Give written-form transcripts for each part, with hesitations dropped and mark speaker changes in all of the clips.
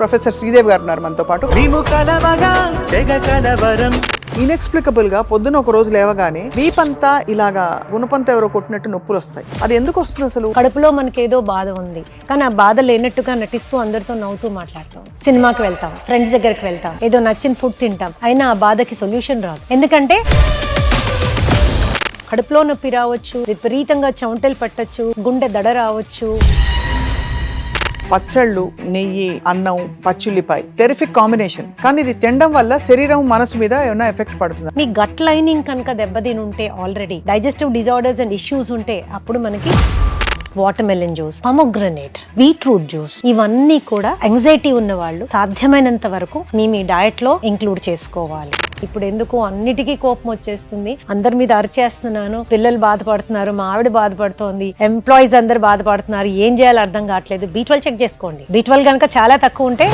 Speaker 1: Professor Sridevi గారు ఉన్నారు మనతో పాటు. ఇన్ఎక్స్ప్లికబుల్ గా పొద్దున ఒక రోజు లేవగానే వీపంతా ఇలాగా గుణపంత ఎవరో కొట్టినట్టు నొప్పులు వస్తాయి. అది ఎందుకు వస్తుంది అసలు?
Speaker 2: కడుపులో మనకి ఏదో బాధ ఉంది, కానీ ఆ బాధ లేనట్టుగా నటిస్తూ అందరితో నవ్వుతూ మాట్లాడతాం. సినిమాకి వెళ్తాం, ఫ్రెండ్స్ దగ్గరికి వెళ్తాం, ఏదో నచ్చిన ఫుడ్ తింటాం, అయినా ఆ బాధకి సొల్యూషన్ రాదు. ఎందుకంటే కడుపులో నొప్పి రావచ్చు, విపరీతంగా చెమటలు పట్టచ్చు, గుండె దడ రావచ్చు.
Speaker 1: పచ్చళ్ళు, నెయ్యి, అన్నం, పచ్చుల్లిపాయ టెరిఫిక్ కాంబినేషన్. కానీ ఇది తినడం వల్ల శరీరం మనసు మీద ఏమైనా ఎఫెక్ట్ పడుతుంది?
Speaker 2: మీ గట్ లైనింగ్ కనుక దెబ్బతిని ఉంటే, already digestive disorders and issues ఉంటే, అప్పుడు మనకి water melon juice, pomegranate, beetroot juice, ఇవన్నీ కూడా యాంగ్జైటీ ఉన్న వాళ్ళు సాధ్యమైనంత వరకు మీ డయట్ లో ఇంక్లూడ్ చేసుకోవాలి. ఇప్పుడు ఎందుకు అన్నిటికీ కోపం వచ్చేస్తుంది, అందరి మీద అరిచేస్తున్నాను, పిల్లలు బాధపడుతున్నారు, మా ఆవిడ బాధపడుతోంది, ఎంప్లాయీస్ అందరు బాధపడుతున్నారు, ఏం చేయాలో అర్థం కావట్లేదు. B12 చెక్ చేసుకోండి. B12 కనుక చాలా తక్కువ ఉంటే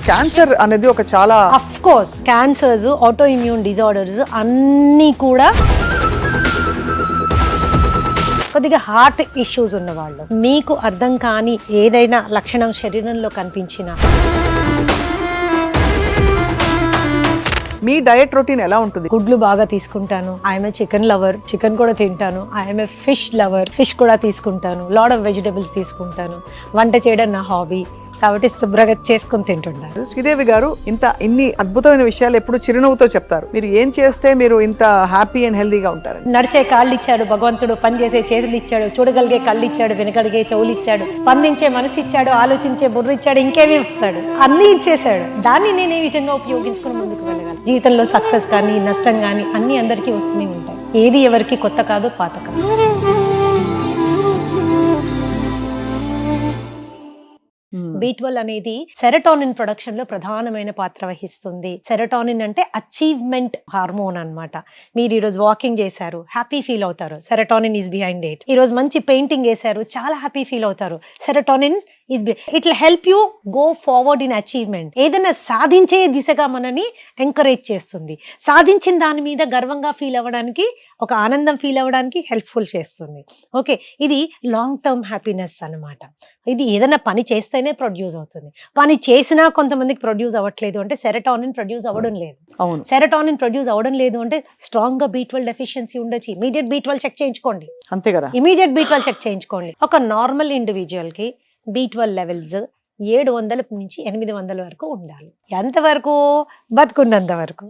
Speaker 1: క్యాన్సర్ అనేది ఒక చాలా
Speaker 2: of course cancers, auto immune disorders అన్నీ కూడా కొద్దిగా హార్ట్ ఇష్యూస్ ఉన్న వాళ్ళు, మీకు అర్థం కాని ఏదైనా లక్షణం శరీరంలో కనిపించినా.
Speaker 1: మీ డయట్ రొటీన్ ఎలా ఉంటుంది?
Speaker 2: గుడ్లు బాగా తీసుకుంటాను, ఐఎమ్ చికెన్ లవర్, చికెన్ కూడా తింటాను. ఐఎమ్ ఫిష్ లవర్, ఫిష్ కూడా తీసుకుంటాను. లాట్ ఆఫ్ వెజిటబుల్స్ తీసుకుంటాను. వంట చేయడం నా హాబీ కాబట్టి శుభ్రంగా చేసుకుని తింటుంటాను.
Speaker 1: శ్రీదేవి గారు ఇన్ని అద్భుతమైన విషయాలు ఎప్పుడు చిరునవ్వుతో చెప్తారు. మీరు ఏం చేస్తే మీరు ఇంత హ్యాపీ అండ్ హెల్దీగా ఉంటారు?
Speaker 2: నడిచే కాళ్ళు ఇచ్చాడు భగవంతుడు, పనిచేసే చేతులు ఇచ్చాడు, చూడగలిగే కళ్ళు ఇచ్చాడు, వినగలిగే చెవులు ఇచ్చాడు, స్పందించే మనసు ఇచ్చాడు, ఆలోచించే బుర్ర ఇచ్చాడు, ఇంకేమీ ఇస్తాడు, అన్నీ ఇచ్చేసాడు. దాన్ని నేను ఏ విధంగా ఉపయోగించుకుని ముందుకు వెళ్ళగలను? జీవితంలో సక్సెస్ కానీ నష్టం కానీ అన్ని అందరికీ వస్తూనే ఉంటాయి. ఏది ఎవరికి కొత్త కాదు, పాత కాదు. B12 అనేది సెరటోనిన్ ప్రొడక్షన్ లో ప్రధానమైన పాత్ర వహిస్తుంది. సెరటోనిన్ అంటే అచీవ్మెంట్ హార్మోన్ అన్నమాట. మీరు ఈరోజు వాకింగ్ చేశారు, హ్యాపీ ఫీల్ అవుతారు, సెరటోనిన్ ఈస్ బిహైండ్ ఇట్. ఈ రోజు మంచి పెయింటింగ్ వేశారు, చాలా హ్యాపీ ఫీల్ అవుతారు, serotonin is it will help you go forward in achievement. ఏదైనా సాధించే దిశగా మనని ఎంకరేజ్ చేస్తుంది. సాధించిన దాని మీద గర్వంగా ఫీల్ అవ్వడానికి, ఒక ఆనందం ఫీల్ అవ్వడానికి హెల్ప్ఫుల్ చేస్తుంది. ఓకే, ఇది లాంగ్ టర్మ్ హ్యాపీనెస్ అన్నమాట. ఇది ఏదైనా పని చేస్తేనే ప్రొడ్యూస్ అవుతుంది. పని చేసినా కొంతమందికి ప్రొడ్యూస్ అవ్వట్లేదు అంటే సెరటోనిన్ ప్రొడ్యూస్ అవ్వడం లేదు.
Speaker 1: అవును,
Speaker 2: సెరటోనిన్ ప్రొడ్యూస్ అవ్వడం లేదు అంటే స్ట్రాంగ్ గా B12 డెఫిషియన్సీ ఉండొచ్చు. ఇమీడియట్ B12 చెక్ చేయించుకోండి.
Speaker 1: అంతే కదా,
Speaker 2: ఇమీడియట్ B12 చెక్ చేయించుకోండి. ఒక నార్మల్ ఇండివిజువల్ కి B12 లెవెల్స్ 700 నుంచి 800 వరకు ఉండాలి. ఎంతవరకు? బతుకున్నంత వరకు.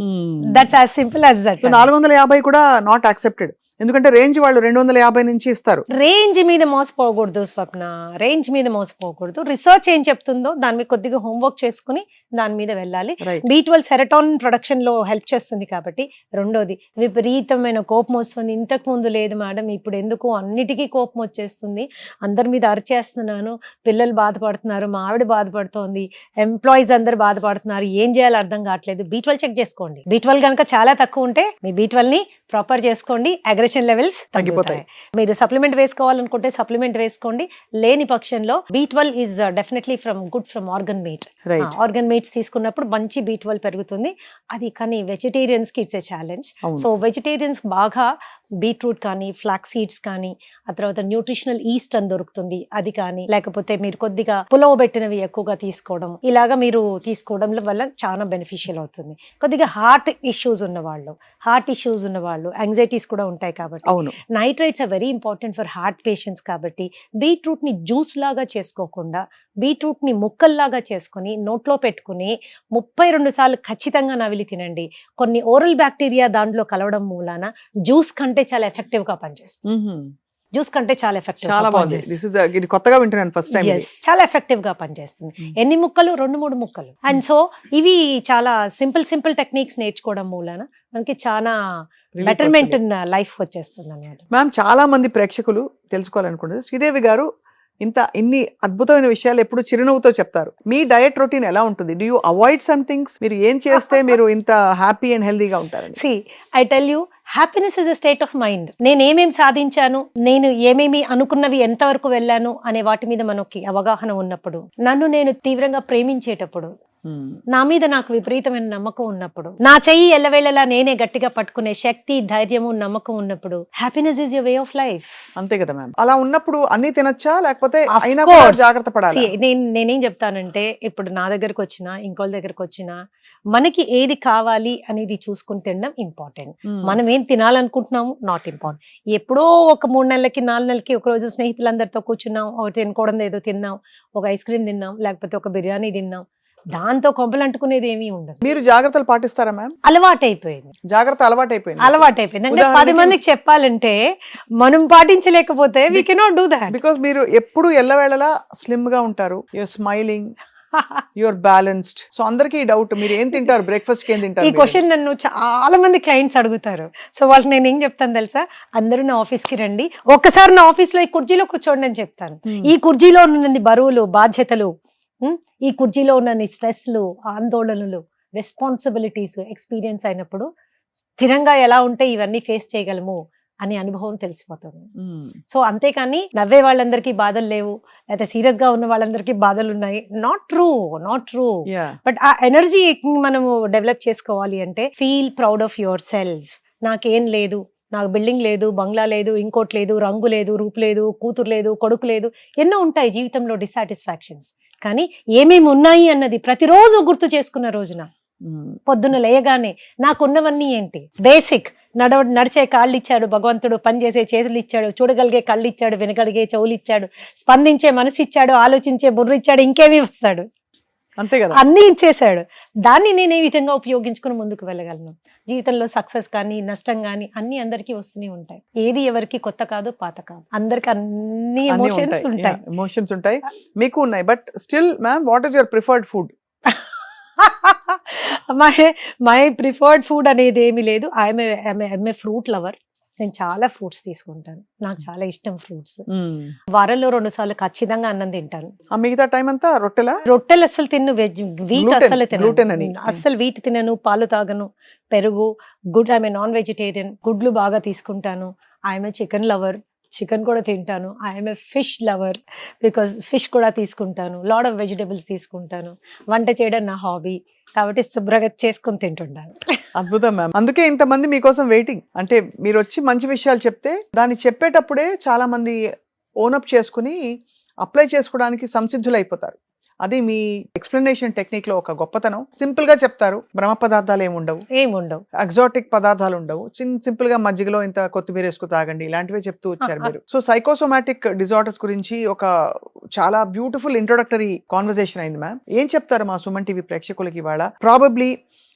Speaker 2: That's as simple as that.
Speaker 1: 450 కూడా నాట్ యాక్సెప్టెడ్. ఎందుకంటే రేంజ్ వాళ్ళు 250 నుంచి ఇస్తారు.
Speaker 2: రేంజ్ మీద మోసపోకూడదు స్వప్న, రేంజ్ మీద మోసపోకూడదు. రీసెర్చ్ ఏం చెప్తుందో దాని మీద కొద్దిగా హోంవర్క్ చేసుకుని దాని మీద వెళ్ళాలి. B12 సెరటోనిన్ ప్రొడక్షన్ లో హెల్ప్ చేస్తుంది కాబట్టి. రెండోది, విపరీతమైన కోపం వస్తుంది. ఇంతకు ముందు లేదు మేడం, ఇప్పుడు ఎందుకు అన్నిటికీ కోపం వచ్చేస్తుంది, అందరి మీద అరిచేస్తున్నాను, పిల్లలు బాధపడుతున్నారు, మా ఆవిడ బాధపడుతోంది, ఎంప్లాయీస్ అందరు బాధపడుతున్నారు, ఏం చేయాలో అర్థం కావట్లేదు. B12 చెక్ చేసుకోండి. B12 కనుక చాలా తక్కువ ఉంటే మీ B12 ని ప్రాపర్ చేసుకోండి, అగ్రెషన్ లెవెల్స్ తగ్గిపోతాయి. మీరు సప్లిమెంట్ వేసుకోవాలనుకుంటే సప్లిమెంట్ వేసుకోండి. లేని పక్షంలో B12 is definitely good from organ meat. Organ meats తీసుకున్నప్పుడు మంచి B12 పెరుగుతుంది. అది కానీ వెజిటేరియన్స్ కి it's a challenge. So vegetarians బాగా బీట్రూట్ కానీ, ఫ్లాక్స్ సీడ్స్ కానీ, ఆ తర్వాత న్యూట్రిషనల్ ఈస్ట్ అని దొరుకుతుంది, అది కానీ, లేకపోతే మీరు కొద్దిగా పులవబెట్టినవి ఎక్కువగా తీసుకోవడం, ఇలాగా మీరు తీసుకోవడం వల్ల చాలా బెనిఫిషియల్ అవుతుంది. కొద్దిగా హార్ట్ ఇష్యూస్ ఉన్న వాళ్ళు, యాంగ్జైటీస్ కూడా ఉంటాయి కాబట్టి nitrates are very important for heart patients కాబట్టి బీట్రూట్ ని జ్యూస్ లాగా చేసుకోకుండా బీట్రూట్ ని ముక్కల్లాగా చేసుకుని నోట్లో పెట్టుకుని 32 సార్లు ఖచ్చితంగా నవిలి తినండి. కొన్ని ఓరల్ బ్యాక్టీరియా దాంట్లో కలవడం మూలాన జ్యూస్ కంటే చాలా ఎఫెక్టివ్ గా పనిచేస్తుంది. జ్యూస్ కంటే చాలా ఎఫెక్టివ్,
Speaker 1: కొత్తగా వింటున్నాను ఫస్ట్ టైం.
Speaker 2: చాలా ఎఫెక్టివ్ గా పనిచేస్తుంది. ఎన్ని ముక్కలు? 2-3 ముక్కలు. అండ్ సో ఇవి చాలా సింపుల్ టెక్నిక్స్ నేర్చుకోవడం మూలాన మనకి చాలా బెటర్మెంట్ ఇన్ లైఫ్ వచ్చేస్తుంది అన్నమాట.
Speaker 1: మ్యామ్, చాలా మంది ప్రేక్షకులు తెలుసుకోవాలనుకుంటున్నారు, శ్రీదేవి గారు ఇన్ని అద్భుతమైన విషయాలు ఎప్పుడు చిరునవ్వుతో చెప్తారు. మీ డయట్ రొటీన్ ఎలా ఉంటుంది? Do you avoid some things? మీరు ఏం చేస్తే మీరు ఇంత హ్యాపీ అండ్ హెల్దీగా ఉంటారు?
Speaker 2: See, I tell you, happiness is a state of mind. నేను ఏమేమి సాధించాను, నేను ఏమేమి అనుకున్నవి ఎంతవరకు వెళ్ళాను అనే వాటి మీద మనకి అవగాహన ఉన్నప్పుడు, నన్ను నేను తీవ్రంగా ప్రేమించేటప్పుడు, నా మీద నాకు విపరీతమైన నమ్మకం ఉన్నప్పుడు, నా చెయ్యి ఎల్లవేళలా నేనే గట్టిగా పట్టుకునే శక్తి, ధైర్యము, నమ్మకం ఉన్నప్పుడు happiness is your way of life.
Speaker 1: అంతే కదా మ్యామ్. అలా ఉన్నప్పుడు అన్ని తినొచ్చా లేకపోతే
Speaker 2: Of
Speaker 1: అయినా
Speaker 2: course.
Speaker 1: కూడా జాగ్రత్త పడాలి?
Speaker 2: నేనేం చెప్తానంటే, ఇప్పుడు నా దగ్గరకు వచ్చినా ఇంకోళ్ళ దగ్గరకు వచ్చినా మనకి ఏది కావాలి అనేది చూసుకుని తినడం ఇంపార్టెంట్. మనం ఏం తినాలనుకుంటున్నాము నాట్ ఇంపార్టెంట్. ఎప్పుడో ఒక 3 నెలలకి 4 నెలలకి ఒక రోజు స్నేహితులందరితో కూర్చున్నాం, తినకూడదు ఏదో తిన్నాం, ఒక ఐస్ క్రీమ్ తిన్నాం, లేకపోతే ఒక బిర్యానీ తిన్నాం, దాంతో కొంపలు అంటుకునేది ఏమీ ఉండదు.
Speaker 1: మీరు జాగ్రత్తలు పాటిస్తారా మ్యామ్?
Speaker 2: అలవాటైపోయింది.
Speaker 1: జాగ్రత్త అలవాటైపోయింది.
Speaker 2: అంటే 10 మందికి చెప్పాలంటే మనం పాటించలేకపోతే we cannot do that.
Speaker 1: Because మీరు ఎప్పుడు ఎల్లవేళలా స్లిమ్ గా ఉంటారు, you're smiling, you're balanced. So అందరికి డౌట్, మీరు ఏం తింటారు, బ్రేక్ఫాస్ట్ కి ఏం
Speaker 2: ఈ
Speaker 1: తింటారు?
Speaker 2: క్వశ్చన్ నన్ను చాలా మంది క్లయింట్స్ అడుగుతారు. సో వాళ్ళకి నేను ఏం చెప్తాను తెలుసా, అందరూ నా ఆఫీస్ కి రండి, ఒక్కసారి నా ఆఫీస్ లో ఈ కుర్చీలో కూర్చోండి అని చెప్తాను. ఈ కుర్చీలో ఉన్న బరువులు, బాధ్యతలు, ఈ కుర్చీలో ఉన్న స్ట్రెస్లు, ఆందోళనలు, రెస్పాన్సిబిలిటీస్ ఎక్స్పీరియన్స్ అయినప్పుడు స్థిరంగా ఎలా ఉంటే ఇవన్నీ ఫేస్ చేయగలము అనే అనుభవం తెలిసిపోతుంది. సో అంతేకాని నవ్వే వాళ్ళందరికీ బాధలు లేవు, లేకపోతే సీరియస్ గా ఉన్న వాళ్ళందరికీ బాధలు ఉన్నాయి, నాట్ ట్రూ. బట్ ఆ ఎనర్జీ మనము డెవలప్ చేసుకోవాలి అంటే feel proud of your self. నాకేం లేదు, నాకు బిల్డింగ్ లేదు, బంగ్లా లేదు, ఇంకోటి లేదు, రంగు లేదు, రూపు లేదు, కూతురు లేదు, కొడుకు లేదు, ఎన్నో ఉంటాయి జీవితంలో డిసాటిస్ఫాక్షన్స్. కానీ ఏమేమి ఉన్నాయి అన్నది ప్రతిరోజు గుర్తు చేసుకున్న రోజున పొద్దున్న లేయగానే నాకున్నవన్నీ ఏంటి, బేసిక్ నడిచే కాళ్ళు ఇచ్చాడు భగవంతుడు, పనిచేసే చేతులు ఇచ్చాడు, చూడగలిగే కళ్ళు ఇచ్చాడు, వినగలిగే చెవులు ఇచ్చాడు, స్పందించే మనసు ఇచ్చాడు, ఆలోచించే బుర్ర ఇచ్చాడు, ఇంకేమి ఇస్తాడు,
Speaker 1: అంతే కదా,
Speaker 2: అన్నీ ఇచ్చేసాడు. దాన్ని నేను ఏ విధంగా ఉపయోగించుకుని ముందుకు వెళ్ళగలను? జీవితంలో సక్సెస్ కానీ నష్టం కానీ అన్ని అందరికీ వస్తూనే ఉంటాయి. ఏది ఎవరికి కొత్త కాదు, పాత కాదు, అందరికి అన్ని ఎమోషన్స్ ఉంటాయి.
Speaker 1: ఎమోషన్స్ ఉంటాయి, మీకు ఉన్నాయి. But still ma'am, what is your preferred food?
Speaker 2: My preferred food అనేది ఏమీ లేదు. I'm a fruit lover. నేను చాలా ఫ్రూట్స్ తీసుకుంటాను, నాకు చాలా ఇష్టం ఫ్రూట్స్. వారంలో 2 సార్లు ఖచ్చితంగా అన్నం తింటాను.
Speaker 1: మిగతా టైం అంతా
Speaker 2: రొట్టెలు అస్సలు తిన్ను, వీట్ అస్సలు
Speaker 1: gluten
Speaker 2: తినను, అస్సలు వీట్ తినను, పాలు తాగను, పెరుగు, good, I'm a non vegetarian, గుడ్లు బాగా తీసుకుంటాను. I'm a chicken lover, chicken కూడా తింటాను. I'm a fish lover, because fish కూడా తీసుకుంటాను. లాట్ ఆఫ్ వెజిటేబుల్స్ తీసుకుంటాను. వంట చేయడం నా హాబీ కాబట్టి శుభ్రంగా చేసుకుని తింటుంటాను.
Speaker 1: అద్భుతం మ్యామ్. అందుకే ఇంతమంది మీకోసం వెయిటింగ్. అంటే మీరు వచ్చి మంచి విషయాలు చెప్తే దాన్ని చెప్పేటప్పుడే చాలా మంది ఓనప్ చేసుకుని అప్లై చేసుకోవడానికి సంసిద్ధులు అయిపోతారు. అది మీ ఎక్స్ప్లెనేషన్ టెక్నిక్ లో ఒక గొప్పతనం. సింపుల్ గా చెప్తారు, బ్రహ్మ పదార్థాలు ఏముండవు, ఎగ్జాటిక్ పదార్థాలు ఉండవు, సింపుల్ గా మజ్జిగలో ఇంత కొత్తిమీర వేసుకు తాగండి, ఇలాంటివే చెప్తూ వచ్చారు మీరు. సో సైకోసోమాటిక్ డిజార్డర్స్ గురించి ఒక చాలా బ్యూటిఫుల్ ఇంట్రొడక్టరీ కాన్వర్సేషన్ అయింది మ్యామ్. ఏం చెప్తారు మా సుమన్ టీవీ ప్రేక్షకులకి ఇవాళ? ప్రాబబ్లీ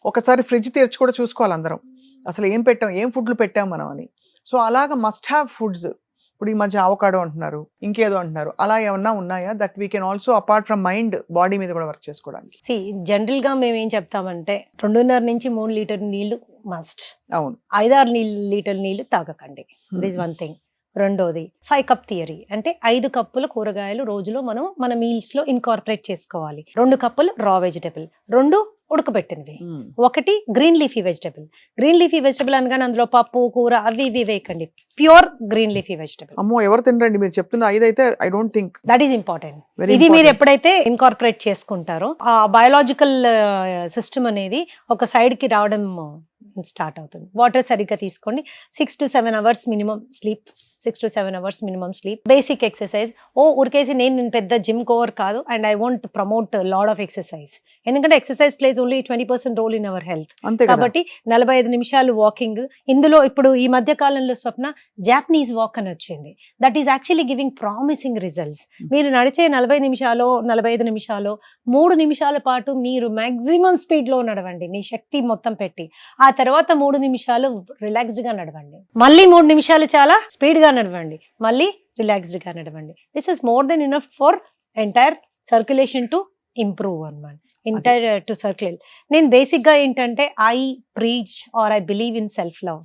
Speaker 1: ఒకసారి ఫ్రిడ్జ్ తెరిచి కూడా చూసుకోవాలి అందరం, అసలు ఏం పెట్టాం, ఏం ఫుడ్లు పెట్టాం మనం అని. సో అలాగా మస్ట్ హ్యావ్ ఫుడ్స్. ఇప్పుడు ఈ మధ్య అవకాడో అంటున్నారు, ఇంకేదో అంటున్నారు, అలా ఏమన్నా ఉన్నాయా that we can also apart from mind, body మీద కూడా వర్క్ చేసుకోవడానికి?
Speaker 2: జనరల్ గా మేము ఏం చెప్తామంటే 2.5 నుంచి 3 లీటర్ నీళ్లు మస్ట్.
Speaker 1: అవును,
Speaker 2: 5-6 లీటర్ నీళ్లు తాగకండి, ఇట్ ఈస్ వన్ థింగ్. రెండోది 5 కప్ థియరీ, అంటే 5 కప్పుల కూరగాయలు రోజులో మనం మన మీల్స్ లో ఇన్కార్పొరేట్ చేసుకోవాలి. 2 కప్పులు రా vegetable, 2 ఉడకబెట్టినవి, 1 green leafy vegetable. Green leafy vegetable అనగానే అందులో పప్పు, కూర అవి ఇవి వేయకండి, ప్యూర్ గ్రీన్ లీఫీ వెజిటబుల్.
Speaker 1: అమ్మో, ఎవరు తినరండి మీరు చెప్తున్న 5 అయితే. I don't think
Speaker 2: that is important. ఇది మీరు ఎప్పుడైతే ఇన్కార్పొరేట్ చేసుకుంటారో ఆ బయోలాజికల్ సిస్టమ్ అనేది ఒక సైడ్ కి రావడం స్టార్ట్ అవుతుంది. వాటర్ సరిగ్గా తీసుకోండి, 6 to 7 hours minimum sleep, 6 to 7 hours minimum sleep. Basic exercise. ఉరికేసి నేను పెద్ద జిమ్ కోవర్ కాదు, and I want promote lot of exercise, ఎందుకంటే exercise plays only 20% role in our health. కాబట్టి 45 నిమిషాలు వాకింగ్. ఇందులో ఇప్పుడు ఈ మధ్య కాలంలో స్వప్న జాపనీస్ వాక్ అని వచ్చింది, that is actually giving promising results. మీరు నడిచే 40 నిమిషాలు 45 నిమిషాలు 3 నిమిషాల పాటు మీరు మాక్సిమం స్పీడ్ లో నడవండి, మీ శక్తి మొత్తం పెట్టి. ఆ తర్వాత 3 నిమిషాలు రిలాక్స్డ్ గా నడవండి, మళ్ళీ 3 నిమిషాలు చాలా స్పీడ్ గా నడవండి, మళ్ళీ రిలాక్స్డ్ గా నడవండి. This is more than enough for entire circulation to improve అన్నమాట, ఎంటైర్ టు సర్క్యులేట్. నేను బేసిక్ గా ఏంటంటే I preach or I believe in self love.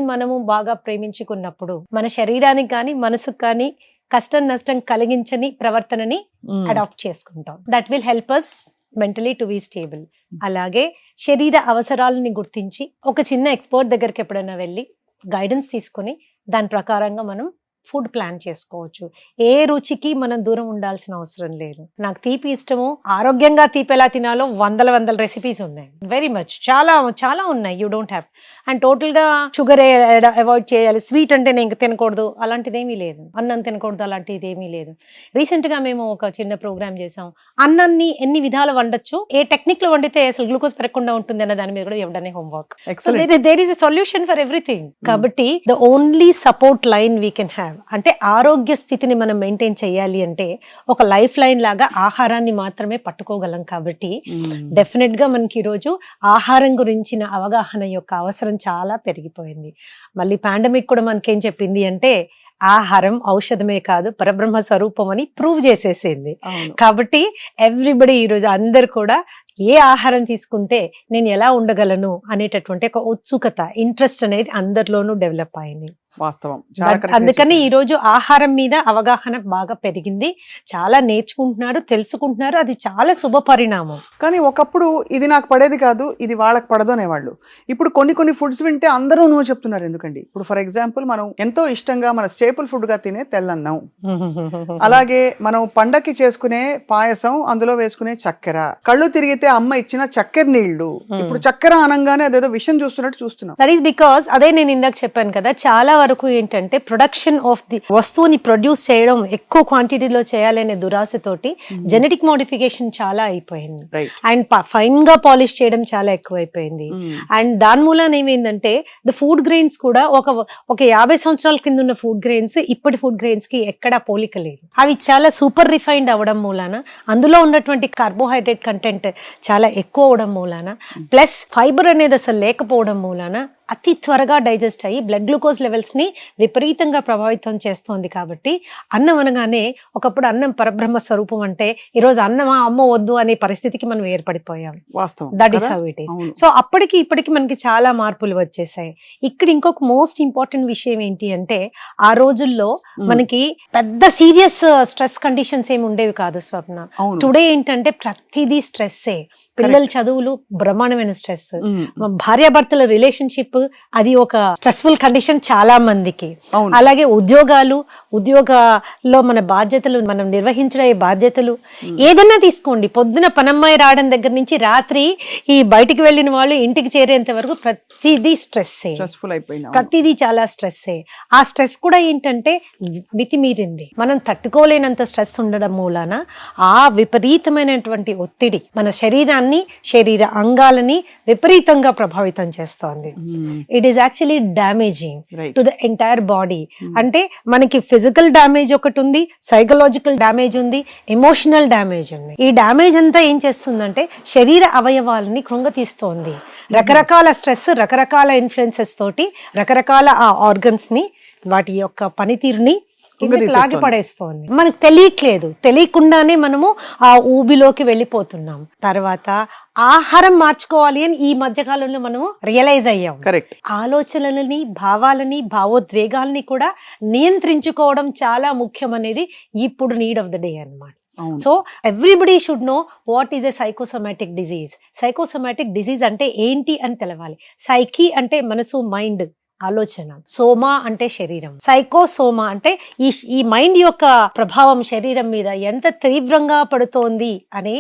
Speaker 2: మనము బాగా ప్రేమించుకున్నప్పుడు మన శరీరానికి కానీ మనసుకు కానీ కష్టం నష్టం కలిగించని ప్రవర్తనని అడాప్ట్ చేసుకుంటాం. That will help us mentally to be stable. అలాగే శరీర అవసరాలని గుర్తించి ఒక చిన్న ఎక్స్పర్ట్ దగ్గరికి ఎప్పుడైనా వెళ్ళి గైడెన్స్ తీసుకొని దాని ప్రకారంగా మనం ఫుడ్ ప్లాన్ చేసుకోవచ్చు. ఏ రుచికి మనం దూరం ఉండాల్సిన అవసరం లేదు. నాకు తీపి ఇష్టము, ఆరోగ్యంగా తీపి ఎలా తినాలో వందల రెసిపీస్ ఉన్నాయి. వెరీ మచ్ చాలా చాలా ఉన్నాయి. You don't have and total గా షుగర్ అవాయిడ్ చేయాలి, స్వీట్ అంటే నేను తినకూడదు అలాంటిది ఏమీ లేదు, అన్నం తినకూడదు అలాంటిది ఏమీ లేదు. రీసెంట్ గా మేము ఒక చిన్న ప్రోగ్రామ్ చేసాం. అన్నాన్ని ఎన్ని విధాలు వండొచ్చు, ఏ టెక్నిక్ లో వండితే అసలు గ్లూకోజ్ పెరగకుండా ఉంటుంది అన్న దాని మీద కూడా ఎవడనే homework. So there is a solution for everything. కాబట్టి the only support line we can have అంటే ఆరోగ్య స్థితిని మనం మెయింటైన్ చేయాలి అంటే ఒక లైఫ్ లైన్ లాగా ఆహారాన్ని మాత్రమే పట్టుకోగలం. కాబట్టి డెఫినెట్ గా మనకి ఈరోజు ఆహారం గురించిన అవగాహన యొక్క అవసరం చాలా పెరిగిపోయింది. మళ్ళీ పాండమిక్ కూడా మనకేం చెప్పింది అంటే ఆహారం ఔషధమే కాదు పరబ్రహ్మ స్వరూపం అని ప్రూవ్ చేసేసింది. కాబట్టి ఎవ్రీబడి ఈరోజు అందరు కూడా ఏ ఆహారం తీసుకుంటే నేను ఎలా ఉండగలను అనేటటువంటి ఒక ఉత్సుకత, ఇంట్రెస్ట్ అనేది అందరిలోనూ డెవలప్ అయింది.
Speaker 1: వాస్తవం.
Speaker 2: అందుకని ఈ రోజు ఆహారం మీద అవగాహన బాగా పెరిగింది, చాలా నేర్చుకుంటున్నారు, తెలుసుకుంటున్నారు. అది చాలా శుభ పరిణామం.
Speaker 1: కానీ ఒకప్పుడు ఇది నాకు పడేది కాదు, ఇది వాళ్ళకి పడదు అనేవాళ్ళు. ఇప్పుడు కొన్ని ఫుడ్స్ వింటే అందరూ నువ్వు చెప్తున్నారు. ఎందుకండి ఇప్పుడు ఫర్ ఎగ్జాంపుల్ మనం ఎంతో ఇష్టంగా మన స్టేపుల్ ఫుడ్ గా తినే తెల్లన్నం, అలాగే మనం పండక్కి చేసుకునే పాయసం, అందులో వేసుకునే చక్కెర, కళ్ళు తిరిగితే అమ్మ ఇచ్చిన చక్కెర నీళ్లు, ఇప్పుడు చక్కెర అనగానే అదేదో విషయం చూస్తున్నట్టు చూస్తున్నాం.
Speaker 2: దట్ ఈస్ బికాస్ అదే నేను ఇందాక చెప్పాను కదా, చాలా వరకు ఏంటంటే ప్రొడక్షన్ ఆఫ్ ది వస్తువుని ప్రొడ్యూస్ చేయడం ఎక్కువ క్వాంటిటీలో చేయాలనే దురాశతోటి జెనెటిక్ మోడిఫికేషన్ చాలా అయిపోయింది. అండ్ ఫైన్ గా పాలిష్ చేయడం చాలా ఎక్కువ అయిపోయింది. అండ్ దాని మూలాన ఏమైందంటే ద ఫుడ్ గ్రెయిన్స్ కూడా ఒక 50 సంవత్సరాల కింద ఉన్న ఫుడ్ గ్రెయిన్స్ ఇప్పటి ఫుడ్ గ్రెయిన్స్ కి ఎక్కడా పోలిక లేదు. అవి చాలా సూపర్ రిఫైన్డ్ అవడం మూలాన, అందులో ఉన్నటువంటి కార్బోహైడ్రేట్ కంటెంట్ చాలా ఎక్కువ అవడం మూలాన, ప్లస్ ఫైబర్ అనేది అసలు లేకపోవడం మూలాన అతి త్వరగా డైజెస్ట్ అయ్యి బ్లడ్ గ్లూకోజ్ లెవెల్స్ ని విపరీతంగా ప్రభావితం చేస్తోంది. కాబట్టి అన్నం అనగానే ఒకప్పుడు అన్నం పరబ్రహ్మ స్వరూపం అంటే ఈరోజు అన్నమా అమ్మ వద్దు అనే పరిస్థితికి మనం ఏర్పడిపోయాం. That is how it is. So అప్పటికి ఇప్పటికి మనకి చాలా మార్పులు వచ్చేసాయి. ఇక్కడ ఇంకొక మోస్ట్ ఇంపార్టెంట్ విషయం ఏంటి అంటే ఆ రోజుల్లో మనకి పెద్ద సీరియస్ స్ట్రెస్ కండిషన్స్ ఏమి ఉండేవి కాదు స్వప్న. టుడే ఏంటంటే ప్రతిదీ స్ట్రెస్సే. పిల్లల చదువులు బ్రహ్మాండమైన స్ట్రెస్, భార్యాభర్తల రిలేషన్షిప్ అది ఒక స్ట్రెస్ఫుల్ కండిషన్ చాలా మందికి. అలాగే ఉద్యోగాల్లో మన బాధ్యతలు, మనం నిర్వహించే బాధ్యతలు ఏదన్నా తీసుకోండి, పొద్దున పనమ్మాయి రావడం దగ్గర నుంచి రాత్రి ఈ బయటికి వెళ్ళిన వాళ్ళు ఇంటికి చేరేంత వరకు ప్రతిదీ స్ట్రెస్సే, ప్రతిదీ చాలా స్ట్రెస్సే. ఆ స్ట్రెస్ కూడా ఏంటంటే మితిమీరింది, మనం తట్టుకోలేనంత స్ట్రెస్ ఉండడం మూలాన ఆ విపరీతమైనటువంటి ఒత్తిడి మన శరీరాన్ని, శరీర అంగాలని విపరీతంగా ప్రభావితం చేస్తోంది. It is actually damaging to the entire body. అంటే మనకి ఫిజికల్ డ్యామేజ్ ఒకటి ఉంది, సైకలాజికల్ డ్యామేజ్ ఉంది, ఎమోషనల్ డ్యామేజ్ ఉంది. ఈ డ్యామేజ్ అంతా ఏం చేస్తుందంటే శరీర అవయవాలని కృంగతీస్తోంది. రకరకాల స్ట్రెస్, రకరకాల ఇన్ఫ్లుయెన్సెస్ తోటి రకరకాల ఆ ఆర్గన్స్ ని, వాటి యొక్క పనితీరుని లాగి పడేస్తోంది. మనకు తెలియట్లేదు, తెలియకుండానే మనము ఆ ఊబిలోకి వెళ్ళిపోతున్నాం. తర్వాత ఆహారం మార్చుకోవాలి అని ఈ మధ్య కాలంలో మనము రియలైజ్ అయ్యాం. ఆలోచనలని, భావాలని, భావోద్వేగాల్ని కూడా నియంత్రించుకోవడం చాలా ముఖ్యం అనేది ఇప్పుడు నీడ్ ఆఫ్ ద డే అన్నమాట. So everybody should know what is a psychosomatic disease. Psychosomatic disease అంటే ఏంటి అని తెలవాలి. సైకి అంటే మనసు, మైండ్, ఆలోచన, సోమా అంటే శరీరం, సైకోసోమా అంటే ఈ మైండ్ యొక్క ప్రభావం శరీరం మీద ఎంత తీవ్రంగా పడుతోంది అనే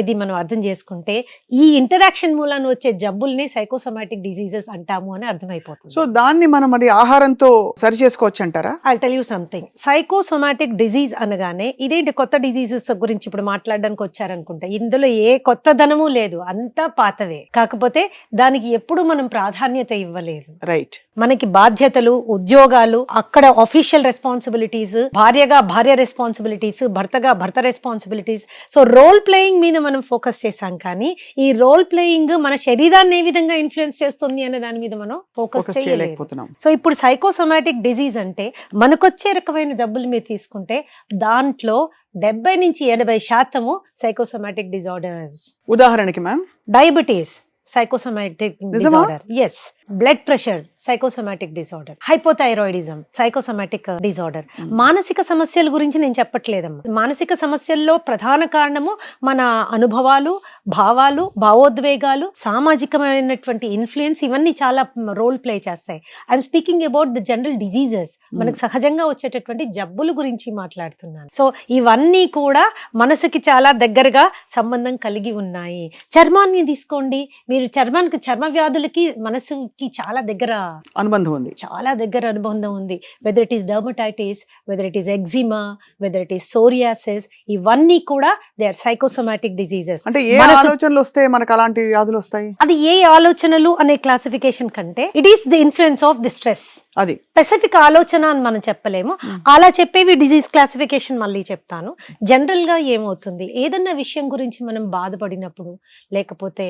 Speaker 2: ఇది మనం అర్థం చేసుకుంటే ఈ ఇంటరాక్షన్ మూలాన వచ్చే జబ్బుల్ని సైకోసోమాటిక్ డిజీజెస్ అంటాము అని అర్థమైపోతుంది.
Speaker 1: సో దాన్ని మనం మరి ఆహారంతో సరి చేసుకోవచ్చు అంటారా?
Speaker 2: I tell you something. Psychosomatic disease అనగానే ఇదేంటి కొత్త డిజీజెస్ గురించి ఇప్పుడు మాట్లాడడానికి వచ్చారనుకుంటా. ఇందులో ఏ కొత్తదనము లేదు, అంతా పాతవే. కాకపోతే దానికి ఎప్పుడు మనం ప్రాధాన్యత ఇవ్వలేదు.
Speaker 1: రైట్.
Speaker 2: మనకి బాధ్యతలు, ఉద్యోగాలు, అక్కడ ఆఫీషియల్ రెస్పాన్సిబిలిటీస్, భార్యగా భార్య రెస్పాన్సిబిలిటీస్, భర్తగా భర్త రెస్పాన్సిబిలిటీస్. సో రోల్ ప్లేయింగ్ మీద మనం ఫోకస్ చేసాం, కానీ ఈ రోల్ ప్లేయింగ్ మన శరీరాన్ని ఏ విధంగా ఇన్ఫ్లుయెన్స్ చేస్తుంది అనే దాని మీద మనం ఫోకస్ చేయలేకపోతున్నాం. సో ఇప్పుడు సైకోసోమాటిక్ డిజీజ్ అంటే మనకొచ్చే రకమైన జబ్బులు మీరు తీసుకుంటే దాంట్లో 70 నుంచి 80% సైకోసోమాటిక్ డిజార్డర్స్.
Speaker 1: ఉదాహరణకి ma'am,
Speaker 2: diabetes psychosomatic disorder. Yes. Blood pressure psychosomatic disorder, hypothyroidism psychosomatic disorder. మానసిక సమస్యల గురించి నేను చెప్పట్లేదమ్మా. మానసిక సమస్యల్లో ప్రధాన కారణము మన అనుభవాలు, భావాలు, భావోద్వేగాలు, సామాజికమైనటువంటి ఇన్ఫ్లుయెన్స్, ఇవన్నీ చాలా రోల్ ప్లే చేస్తాయి. I'm speaking about the general diseases, మనకు సహజంగా వచ్చేటటువంటి జబ్బుల గురించి మాట్లాడుతున్నాను. సో ఇవన్నీ కూడా మనసుకి చాలా దగ్గరగా సంబంధం కలిగి ఉన్నాయి. చర్మాన్ని తీసుకోండి, మీరు చర్మ వ్యాధులకి మనసుకి చాలా దగ్గర
Speaker 1: అనుబంధం ఉంది,
Speaker 2: చాలా దగ్గర అనుబంధం ఉంది. Whether it is dermatitis, whether it is eczema, whether it is psoriasis, ఇవన్నీ కూడా దే ఆర్ సైకోసోమాటిక్ డిజీజెస్.
Speaker 1: అంటే ఏ ఆలోచనలు వస్తే మనకు అలాంటి వ్యాధులు వస్తాయి?
Speaker 2: అది ఏ ఆలోచనలు అనే క్లాసిఫికేషన్ కంటే it is the influence of the stress.
Speaker 1: అది
Speaker 2: స్పెసిఫిక్ ఆలోచన అని మనం చెప్పలేము. అలా చెప్పేవి డిజీజ్ క్లాసిఫికేషన్ మళ్ళీ చెప్తాను. జనరల్ గా ఏమవుతుంది, ఏదన్నా విషయం గురించి మనం బాధపడినప్పుడు, లేకపోతే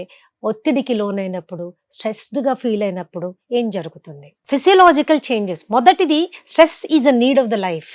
Speaker 2: ఒత్తిడికి లోనైనప్పుడు, స్ట్రెస్డ్ గా ఫీల్ అయినప్పుడు ఏం జరుగుతుంది? Physiological changes. మొదటిది, stress is a need of the life.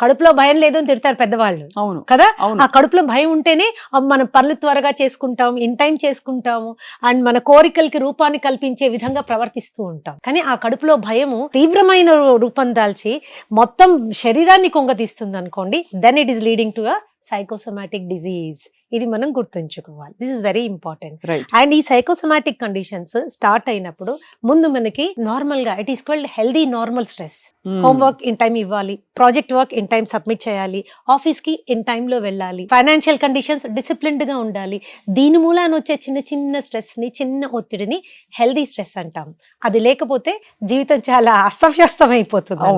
Speaker 2: కడుపులో భయం లేదు అని తిడతారు పెద్దవాళ్ళు,
Speaker 1: అవును
Speaker 2: కదా. ఆ కడుపులో భయం ఉంటేనే మనం పనులు త్వరగా చేసుకుంటాం, ఇన్ టైం చేసుకుంటాము, అండ్ మన కోరికలకి రూపాన్ని కల్పించే విధంగా ప్రవర్తిస్తూ ఉంటాం. కానీ ఆ కడుపులో భయము తీవ్రమైన రూపం దాల్చి మొత్తం శరీరాన్ని కొంగతీస్తుంది అనుకోండి, then it is leading to a psychosomatic disease. ఇది మనం గుర్తుంచుకోవాలి. This is very important. And ఈ సైకోసోమాటిక్ కండిషన్స్ స్టార్ట్ అయినప్పుడు ముందు మనకి నార్మల్ గా it is called healthy normal stress. Homework in time ఇవ్వాలి, project work in time submit చేయాలి, ఆఫీస్ కి ఇన్ టైమ్ లో వెళ్ళాలి, ఫైనాన్షియల్ కండిషన్స్ డిసిప్లిన్డ్ గా ఉండాలి. దీని మూలాన వచ్చే చిన్న చిన్న స్ట్రెస్ ని, చిన్న ఒత్తిడిని హెల్దీ స్ట్రెస్ అంటాం. అది లేకపోతే జీవితం చాలా అస్తవ్యస్తం అయిపోతుంది,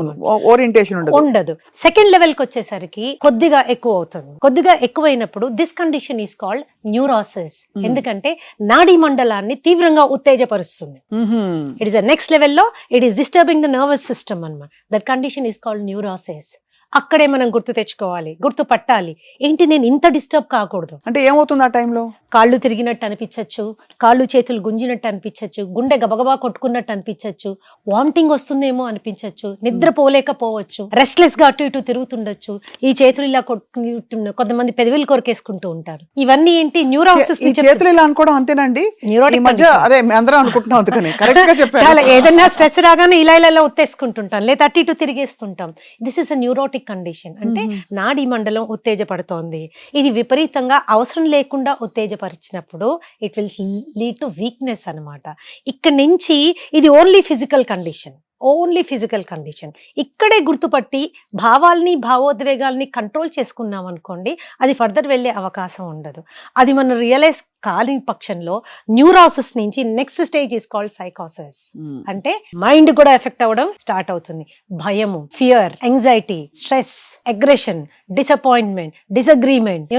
Speaker 1: ఓరియంటేషన్
Speaker 2: ఉండదు. సెకండ్ లెవెల్ కి వచ్చేసరికి కొద్దిగా ఎక్కువ అవుతుంది. కొద్దిగా ఎక్కువైనప్పుడు this condition is called neurosis. ఎందుకంటే నాడీ మండలాన్ని తీవ్రంగా ఉత్తేజపరుస్తుంది. ఇట్ ఈస్ నెక్స్ట్ లెవెల్లో it is disturbing the nervous system అన్నమాట. That condition is called neurosis. అక్కడే మనం గుర్తు తెచ్చుకోవాలి, గుర్తు పట్టాలి, ఏంటి నేను ఇంత డిస్టర్బ్ కాకూడదు.
Speaker 1: అంటే ఏమవుతుంది ఆ టైంలో?
Speaker 2: కాళ్ళు తిరిగినట్టు అనిపించచ్చు, కాళ్ళు చేతులు గుంజినట్టు అనిపించచ్చు, గుండె గబగబా కొట్టుకున్నట్టు అనిపించచ్చు, వామిటింగ్ వస్తుందేమో అనిపించచ్చు, నిద్రపోలేకపోవచ్చు, రెస్ట్లెస్ గా అటు ఇటు తిరుగుతుండొచ్చు, ఈ చేతులు ఇలా కొంతమంది పెదవిలు కొరికేసుకుంటూ ఉంటారు. ఇవన్నీ ఏంటి? న్యూరాసిస్.
Speaker 1: చేతులు ఇలా అనుకోవడం అంతేనండి, అదే అందరం అనుకుంటున్నాం. అందుకని కరెక్ట్ గా చెప్పారు.
Speaker 2: చాలా ఏదైనా స్ట్రెస్ రాగానే ఇలా ఇలా ఉత్తేసుకుంటుంటాం, లేదా అటు ఇటు తిరిగేస్తుంటాం. This is a neurotic condition. అంటే నాడీ మండలం ఉత్తేజపడుతోంది. ఇది విపరీతంగా అవసరం లేకుండా ఉత్తేజపరిచినప్పుడు it will lead to weakness అన్నమాట. ఇక్కడ నుంచి ఇది only physical condition, only physical condition. ఇక్కడే గుర్తుపట్టి భావాల్ని, భావోద్వేగాల్ని కంట్రోల్ చేసుకున్నాం అనుకోండి, అది ఫర్దర్ వెళ్ళే అవకాశం ఉండదు. అది మనం రియలైజ్ కాని పక్షంలో న్యూరాసిస్ నుంచి నెక్స్ట్ స్టేజ్ ఈస్ కాల్డ్ సైకోసిస్. అంటే మైండ్ కూడా ఎఫెక్ట్ అవ్వడం స్టార్ట్ అవుతుంది. భయము, fear, anxiety, stress, aggression, disappointment, disagreement,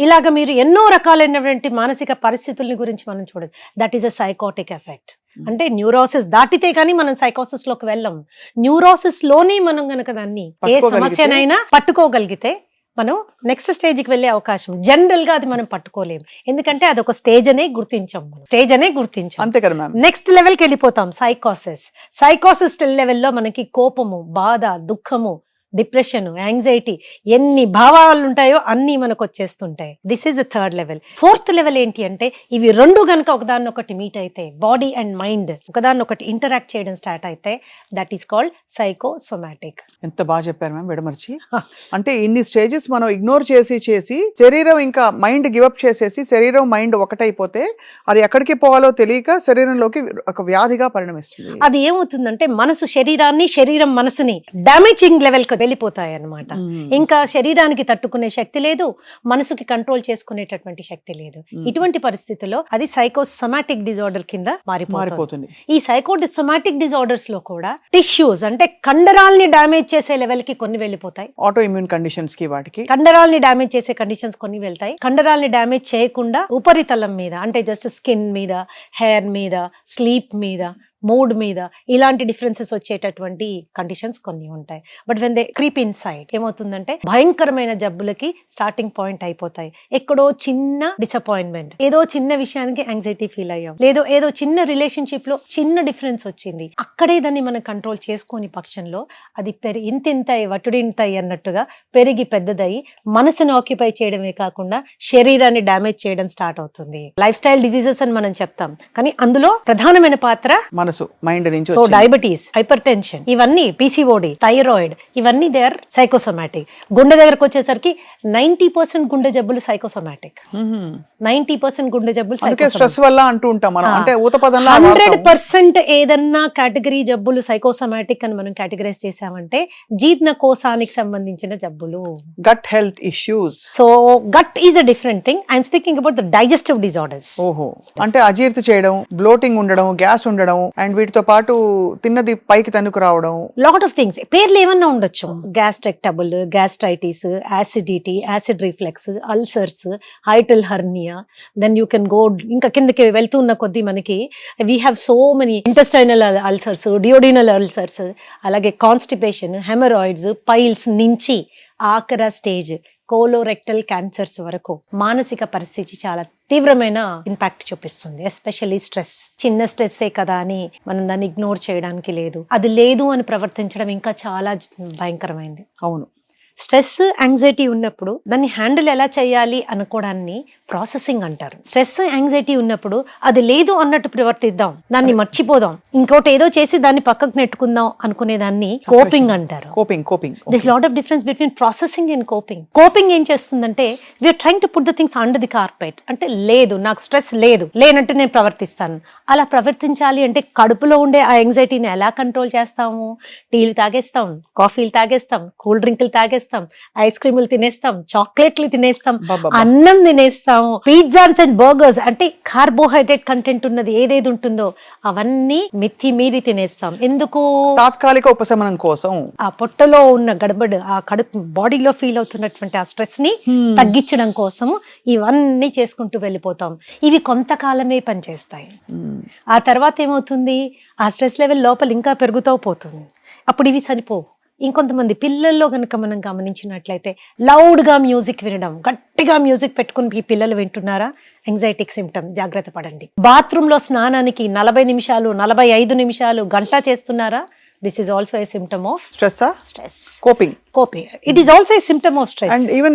Speaker 2: ఇలాగ మీరు ఎన్నో రకాలైనటువంటి మానసిక పరిస్థితుల్ని గురించి మనం చూడదు. That is a psychotic effect. అంటే న్యూరోసిస్ దాటితే కానీ మనం సైకోసిస్ లోకి వెళ్ళం. న్యూరోసిస్ లోనే మనం గనక దాన్ని ఏ సమస్యనైనా పట్టుకోగలిగితే మనం నెక్స్ట్ స్టేజ్ కి వెళ్ళే అవకాశం. జనరల్ గా అది మనం పట్టుకోలేము, ఎందుకంటే అది ఒక స్టేజ్ అనే గుర్తించాం,
Speaker 1: అంతే కదా మ్యామ్.
Speaker 2: నెక్స్ట్ లెవెల్ కి వెళ్ళిపోతాం, సైకోసిస్. సైకోసిస్ లెవెల్లో మనకి కోపము, బాధ, దుఃఖము, డిప్రెషన్, యాంగ్జైటీ, ఎన్ని భావాలు ఉంటాయో అన్ని మనకు వచ్చేస్తుంటాయి. This is the third level. Fourth level ఏంటి అంటే, ఇవి రెండు గనక ఒకదాన్నొకటి మీట్ అయితే, బాడీ అండ్ మైండ్ ఒకదాన్నొకటి ఇంటరాక్ట్ చేయడం స్టార్ట్ అయితే, దట్ ఈస్ కాల్డ్ సైకోసోమాటిక్.
Speaker 1: ఎంత బాగా చెప్పారు మ్యామ్ విడమర్చి. అంటే ఇన్ని స్టేజెస్ మనం ఇగ్నోర్ చేసి శరీరం ఇంకా మైండ్ గివప్ చేసేసి, శరీరం మైండ్ ఒకటైపోతే అది ఎక్కడికి పోవాలో తెలియక శరీరంలోకి ఒక వ్యాధిగా పరిణమిస్తుంది.
Speaker 2: అది ఏమవుతుందంటే మనసు శరీరాన్ని, శరీరం మనసుని డామేజింగ్ లెవెల్ కి వెళ్ళిపోతాయి అన్నమాట. ఇంకా శరీరానికి తట్టుకునే శక్తి లేదు, మనసుకి కంట్రోల్ చేసుకునేటటువంటి శక్తి లేదు. ఇటువంటి పరిస్థితుల్లో అది సైకోసోమాటిక్ డిజార్డర్ కింద మారిపోతుంది. ఈ సైకోసోమాటిక్ డిజార్డర్స్ లో కూడా టిష్యూస్ అంటే కండరాల్ని డామేజ్ చేసే లెవెల్ కి కొన్ని వెళ్ళిపోతాయి.
Speaker 1: ఆటో ఇమ్యూన్ కండిషన్స్ కి, వాటికి
Speaker 2: కండరాల్ని డామేజ్ చేసే కండిషన్స్ కొన్ని వెళ్తాయి. కండరాల్ని డామేజ్ చేయకుండా ఉపరితలం మీద, అంటే జస్ట్ స్కిన్ మీద, హెయిర్ మీద, స్లీప్ మీద, మూడ్ మీద ఇలాంటి డిఫరెన్సెస్ వచ్చేటటువంటి కండిషన్స్ కొన్ని ఉంటాయి. But when they creep in side ఏమవుతుందంటే భయంకరమైన జబ్బులకి స్టార్టింగ్ పాయింట్ అయిపోతాయి. ఎక్కడో చిన్న డిసప్పాయింట్మెంట్, ఏదో చిన్న విషయానికి యాంగ్జైటీ ఫీల్ అయ్యాం, ఏదో చిన్న రిలేషన్షిప్ లో చిన్న డిఫరెన్స్ వచ్చింది, అక్కడే దాన్ని మనం కంట్రోల్ చేసుకొని పక్షంలో అది ఇంతింతయి వటుడింతయి అన్నట్టుగా పెరిగి పెద్దదయ్యి మనసును ఆక్యుపై చేయడమే కాకుండా శరీరాన్ని డ్యామేజ్ చేయడం స్టార్ట్ అవుతుంది. లైఫ్ స్టైల్ డిజీజెస్ అని మనం చెప్తాం, కానీ అందులో ప్రధానమైన పాత్ర
Speaker 1: మనసు మైండ్ నుంచి
Speaker 2: సో
Speaker 1: వచ్చింది.
Speaker 2: డయాబెటీస్, హైపర్ టెన్షన్, ఇవన్నీ పీసీఓడి, థైరాయిడ్, ఇవన్నీ దే ఆర్ సైకోసోమాటిక్. గుండె దగ్గరకు వచ్చేసరికి 90% గుండె జబ్బులు సైకోసోమాటిక్. 90% గుండె జబ్బులు
Speaker 1: అందుకే స్ట్రెస్ వల్ల అంటూ ఉంటాం మనం, అంటే ఊత పదంలో
Speaker 2: 100% ఏదన్నా కేటగిరీ జబ్బులు సైకోసోమాటిక్ అని మనం కేటగరైజ్ చేసామంటే జీర్ణకోశానికి సంబంధించిన జబ్బులు.
Speaker 1: Gut health issues.
Speaker 2: So gut is a different thing. I'm speaking about the digestive disorders.
Speaker 1: ఓహో, అంటే అజీర్తి చేయడం, బ్లోటింగ్ ఉండడం, గ్యాస్ ఉండడం, అండ్ వీటితో పాటు తిన్నది పైకి తన్నుకు రావడం,
Speaker 2: లాట్ ఆఫ్ థింగ్స్. పేర్లు ఏమన్నా ఉండొచ్చు, gastric trouble, gastritis, acidity, acid reflex, ulcers, hiatal hernia. Then you can go ఇంకా కిందకి వెళ్తున్న కొద్దీ మనకి we have so many intestinal ulcers, duodenal ulcers, అలాగే కాన్స్టిపేషన్, హెమరాయిడ్స్, పైల్స్ నుంచి ఆఖర స్టేజ్ కోలోరెక్టల్ క్యాన్సర్స్ వరకు మానసిక పరిస్థితి చాలా తీవ్రమైన ఇంపాక్ట్ చూపిస్తుంది. Especially stress. చిన్న స్ట్రెస్సే కదా అని మనం దాన్ని ఇగ్నోర్ చేయడానికి లేదు. అది లేదు అని ప్రవర్తించడం ఇంకా చాలా భయంకరమైంది.
Speaker 1: అవును.
Speaker 2: స్ట్రెస్, యాంగ్జైటీ ఉన్నప్పుడు దాన్ని హ్యాండిల్ ఎలా చేయాలి అనుకోవడాన్ని ప్రాసెసింగ్ అంటారు. స్ట్రెస్, యాంగ్జైటీ ఉన్నప్పుడు అది లేదు అన్నట్టు ప్రవర్తిద్దాం, దాన్ని మర్చిపోదాం, ఇంకోటి ఏదో చేసి దాన్ని పక్కకు నెట్టుకుందాం అనుకునే దాన్ని కోపింగ్ అంటారు.
Speaker 1: Coping.
Speaker 2: This lot of difference between processing and coping. Coping ఏం చేస్తుందంటే we are trying to put the things under the carpet. అంటే లేదు, నాకు స్ట్రెస్ లేదు, లేనట్టు నేను ప్రవర్తిస్తాను. అలా ప్రవర్తించాలి అంటే కడుపులో ఉండే ఆ యాంగ్జైటీని ఎలా కంట్రోల్ చేస్తాము? టీలు తాగేస్తాం, కాఫీలు తాగేస్తాం, కూల్ డ్రింకులు తాగేస్తాం, ఐస్ క్రీములు తినేస్తాం, చాక్లెట్లు తినేస్తాం, అన్నం తినేస్తాం, పిజ్జాస్ అండ్ బర్గర్స్, అంటే కార్బోహైడ్రేట్ కంటెంట్ ఉన్నది ఏదేది ఉంటుందో అవన్నీ మితి మీరి తినేస్తాం. ఎందుకు?
Speaker 1: తాత్కాలిక ఉపశమనం కోసం.
Speaker 2: ఆ పొట్టలో ఉన్న గడబడి, ఆ కడుపు బాడీలో ఫీల్ అవుతున్నటువంటి ఆ స్ట్రెస్ ని తగ్గించడం కోసం ఇవన్నీ చేసుకుంటూ వెళ్ళిపోతాం. ఇవి కొంతకాలమే పనిచేస్తాయి. ఆ తర్వాత ఏమవుతుంది? ఆ స్ట్రెస్ లెవెల్ లోపల ఇంకా పెరుగుతూ పోతుంది. అప్పుడు ఇవి చనిపోవు. ఇంకొంతమంది పిల్లల్లో కనుక మనం గమనించినట్లయితే లౌడ్గా మ్యూజిక్ వినడం, గట్టిగా మ్యూజిక్ పెట్టుకుని ఈ పిల్లలు వింటున్నారా? యాంగ్జైటిక్ సిమ్టమ్. జాగ్రత్త పడండి. బాత్రూంలో స్నానానికి 40 నిమిషాలు, 45 నిమిషాలు, గంట చేస్తున్నారా? This is also a symptom of stress.
Speaker 1: Coping.
Speaker 2: It is also a symptom of stress.
Speaker 1: And even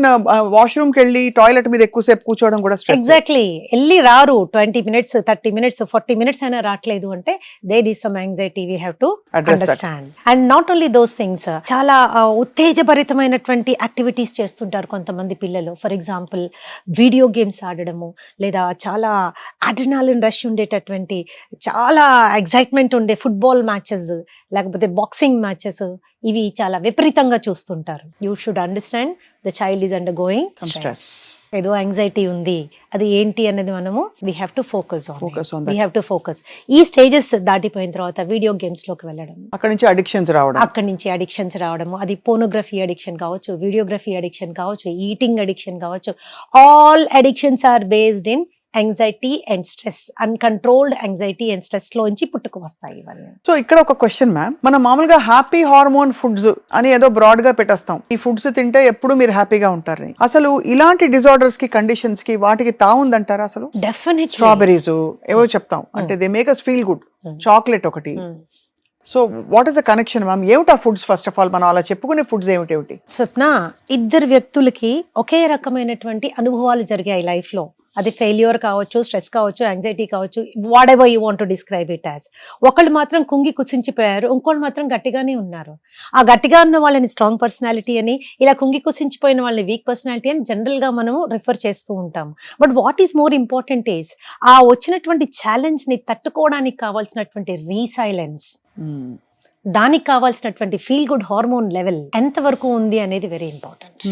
Speaker 1: washroom కి వెళ్ళి టాయిలెట్ మీద ఎక్కువసేపు కూర్చోవడం కూడా స్ట్రెస్.
Speaker 2: ఎగ్జాక్ట్లీ. వెళ్ళి రారు 20 minutes, 30 minutes, 40 minutes అయినా రావట్లేదు అంటే there is some anxiety we have to understand. And not only those things, చాలా ఉత్తేజభరితమైనటువంటి యాక్టివిటీస్ చేస్తుంటారు కొంతమంది పిల్లలు. ఫర్ ఎగ్జాంపుల్ వీడియో గేమ్స్ ఆడడము, లేదా చాలా అడ్రినాలిన్ రష్ ఉండేటటువంటి, చాలా ఎగ్జైట్మెంట్ ఉండే ఫుట్బాల్ మ్యాచెస్, లేకపోతే బాక్సింగ్ మ్యాచెస్, ఇవి చాలా విపరీతంగా చూస్తుంటారు. You should understand the child is under going stress. ఏదో యాంగ్జైటీ ఉంది, అది ఏంటి అనేది మనము we have to focus on. We have to focus. ఈ స్టేజెస్ దాటిపోయిన తర్వాత వీడియో గేమ్స్ లోకి వెళ్ళడం,
Speaker 1: అక్కడి నుంచి అడిక్షన్స్ రావడం, అది పోనోగ్రఫీ అడిక్షన్ కావచ్చు, వీడియోగ్రఫీ అడిక్షన్ కావచ్చు, ఈటింగ్ అడిక్షన్ కావచ్చు. All addictions are based in anxiety and stress. Uncontrolled anxiety and stress లోంచి పుట్టుకు వస్తాయి ఇవన్నీ. సో ఇక్కడ ఒక క్వశ్చన్ మ్యామ్, మనం మామూలుగా హ్యాపీ హార్మోన్ ఫుడ్స్ అని ఏదో బ్రాడ్ గా పెట్టేస్తాం, ఈ ఫుడ్స్ తింటే ఎప్పుడు మీరు హ్యాపీగా ఉంటారని. అసలు ఇలాంటి డిజార్డర్స్ కి, కండిషన్స్ కి, వాటికి తావుందంటారా? అసలు
Speaker 2: డెఫినెట్లీ.
Speaker 1: స్ట్రాబెరీస్ ఏవో చెప్తాం, అంటే they make us feel good. Chocolate ఒకటి. So what is the connection ma'am? ఏమిటా ఫుడ్స్? ఫస్ట్ ఆఫ్ ఆల్ మనం అలా చెప్పుకునే ఫుడ్స్ ఏమిటి?
Speaker 2: స్వప్న, ఇద్దరు వ్యక్తులకి ఒకే రకమైనటువంటి అనుభవాలు జరిగాయి లైఫ్ లో. అది ఫెయిల్యూర్ కావచ్చు, స్ట్రెస్ కావచ్చు, యాంగ్జైటీ కావచ్చు, what ever you want to describe it as. ఒకళ్ళు మాత్రం కుంగి కుసించిపోయారు, ఇంకోళ్ళు మాత్రం గట్టిగానే ఉన్నారు. ఆ గట్టిగా ఉన్న వాళ్ళని స్ట్రాంగ్ పర్సనాలిటీ అని, ఇలా కుంగి కుసించిపోయిన వాళ్ళని వీక్ పర్సనాలిటీ అని జనరల్ గా మనము రిఫర్ చేస్తూ ఉంటాం. But what is more important is ఆ వచ్చినటువంటి ఛాలెంజ్ ని తట్టుకోవడానికి కావాల్సినటువంటి రీసైలెన్స్, దానికి కావాల్సినటువంటి ఫీల్ గుడ్ హార్మోన్ లెవెల్ ఎంత వరకు ఉంది అనేది వెరీ ఇంపార్టెంట్.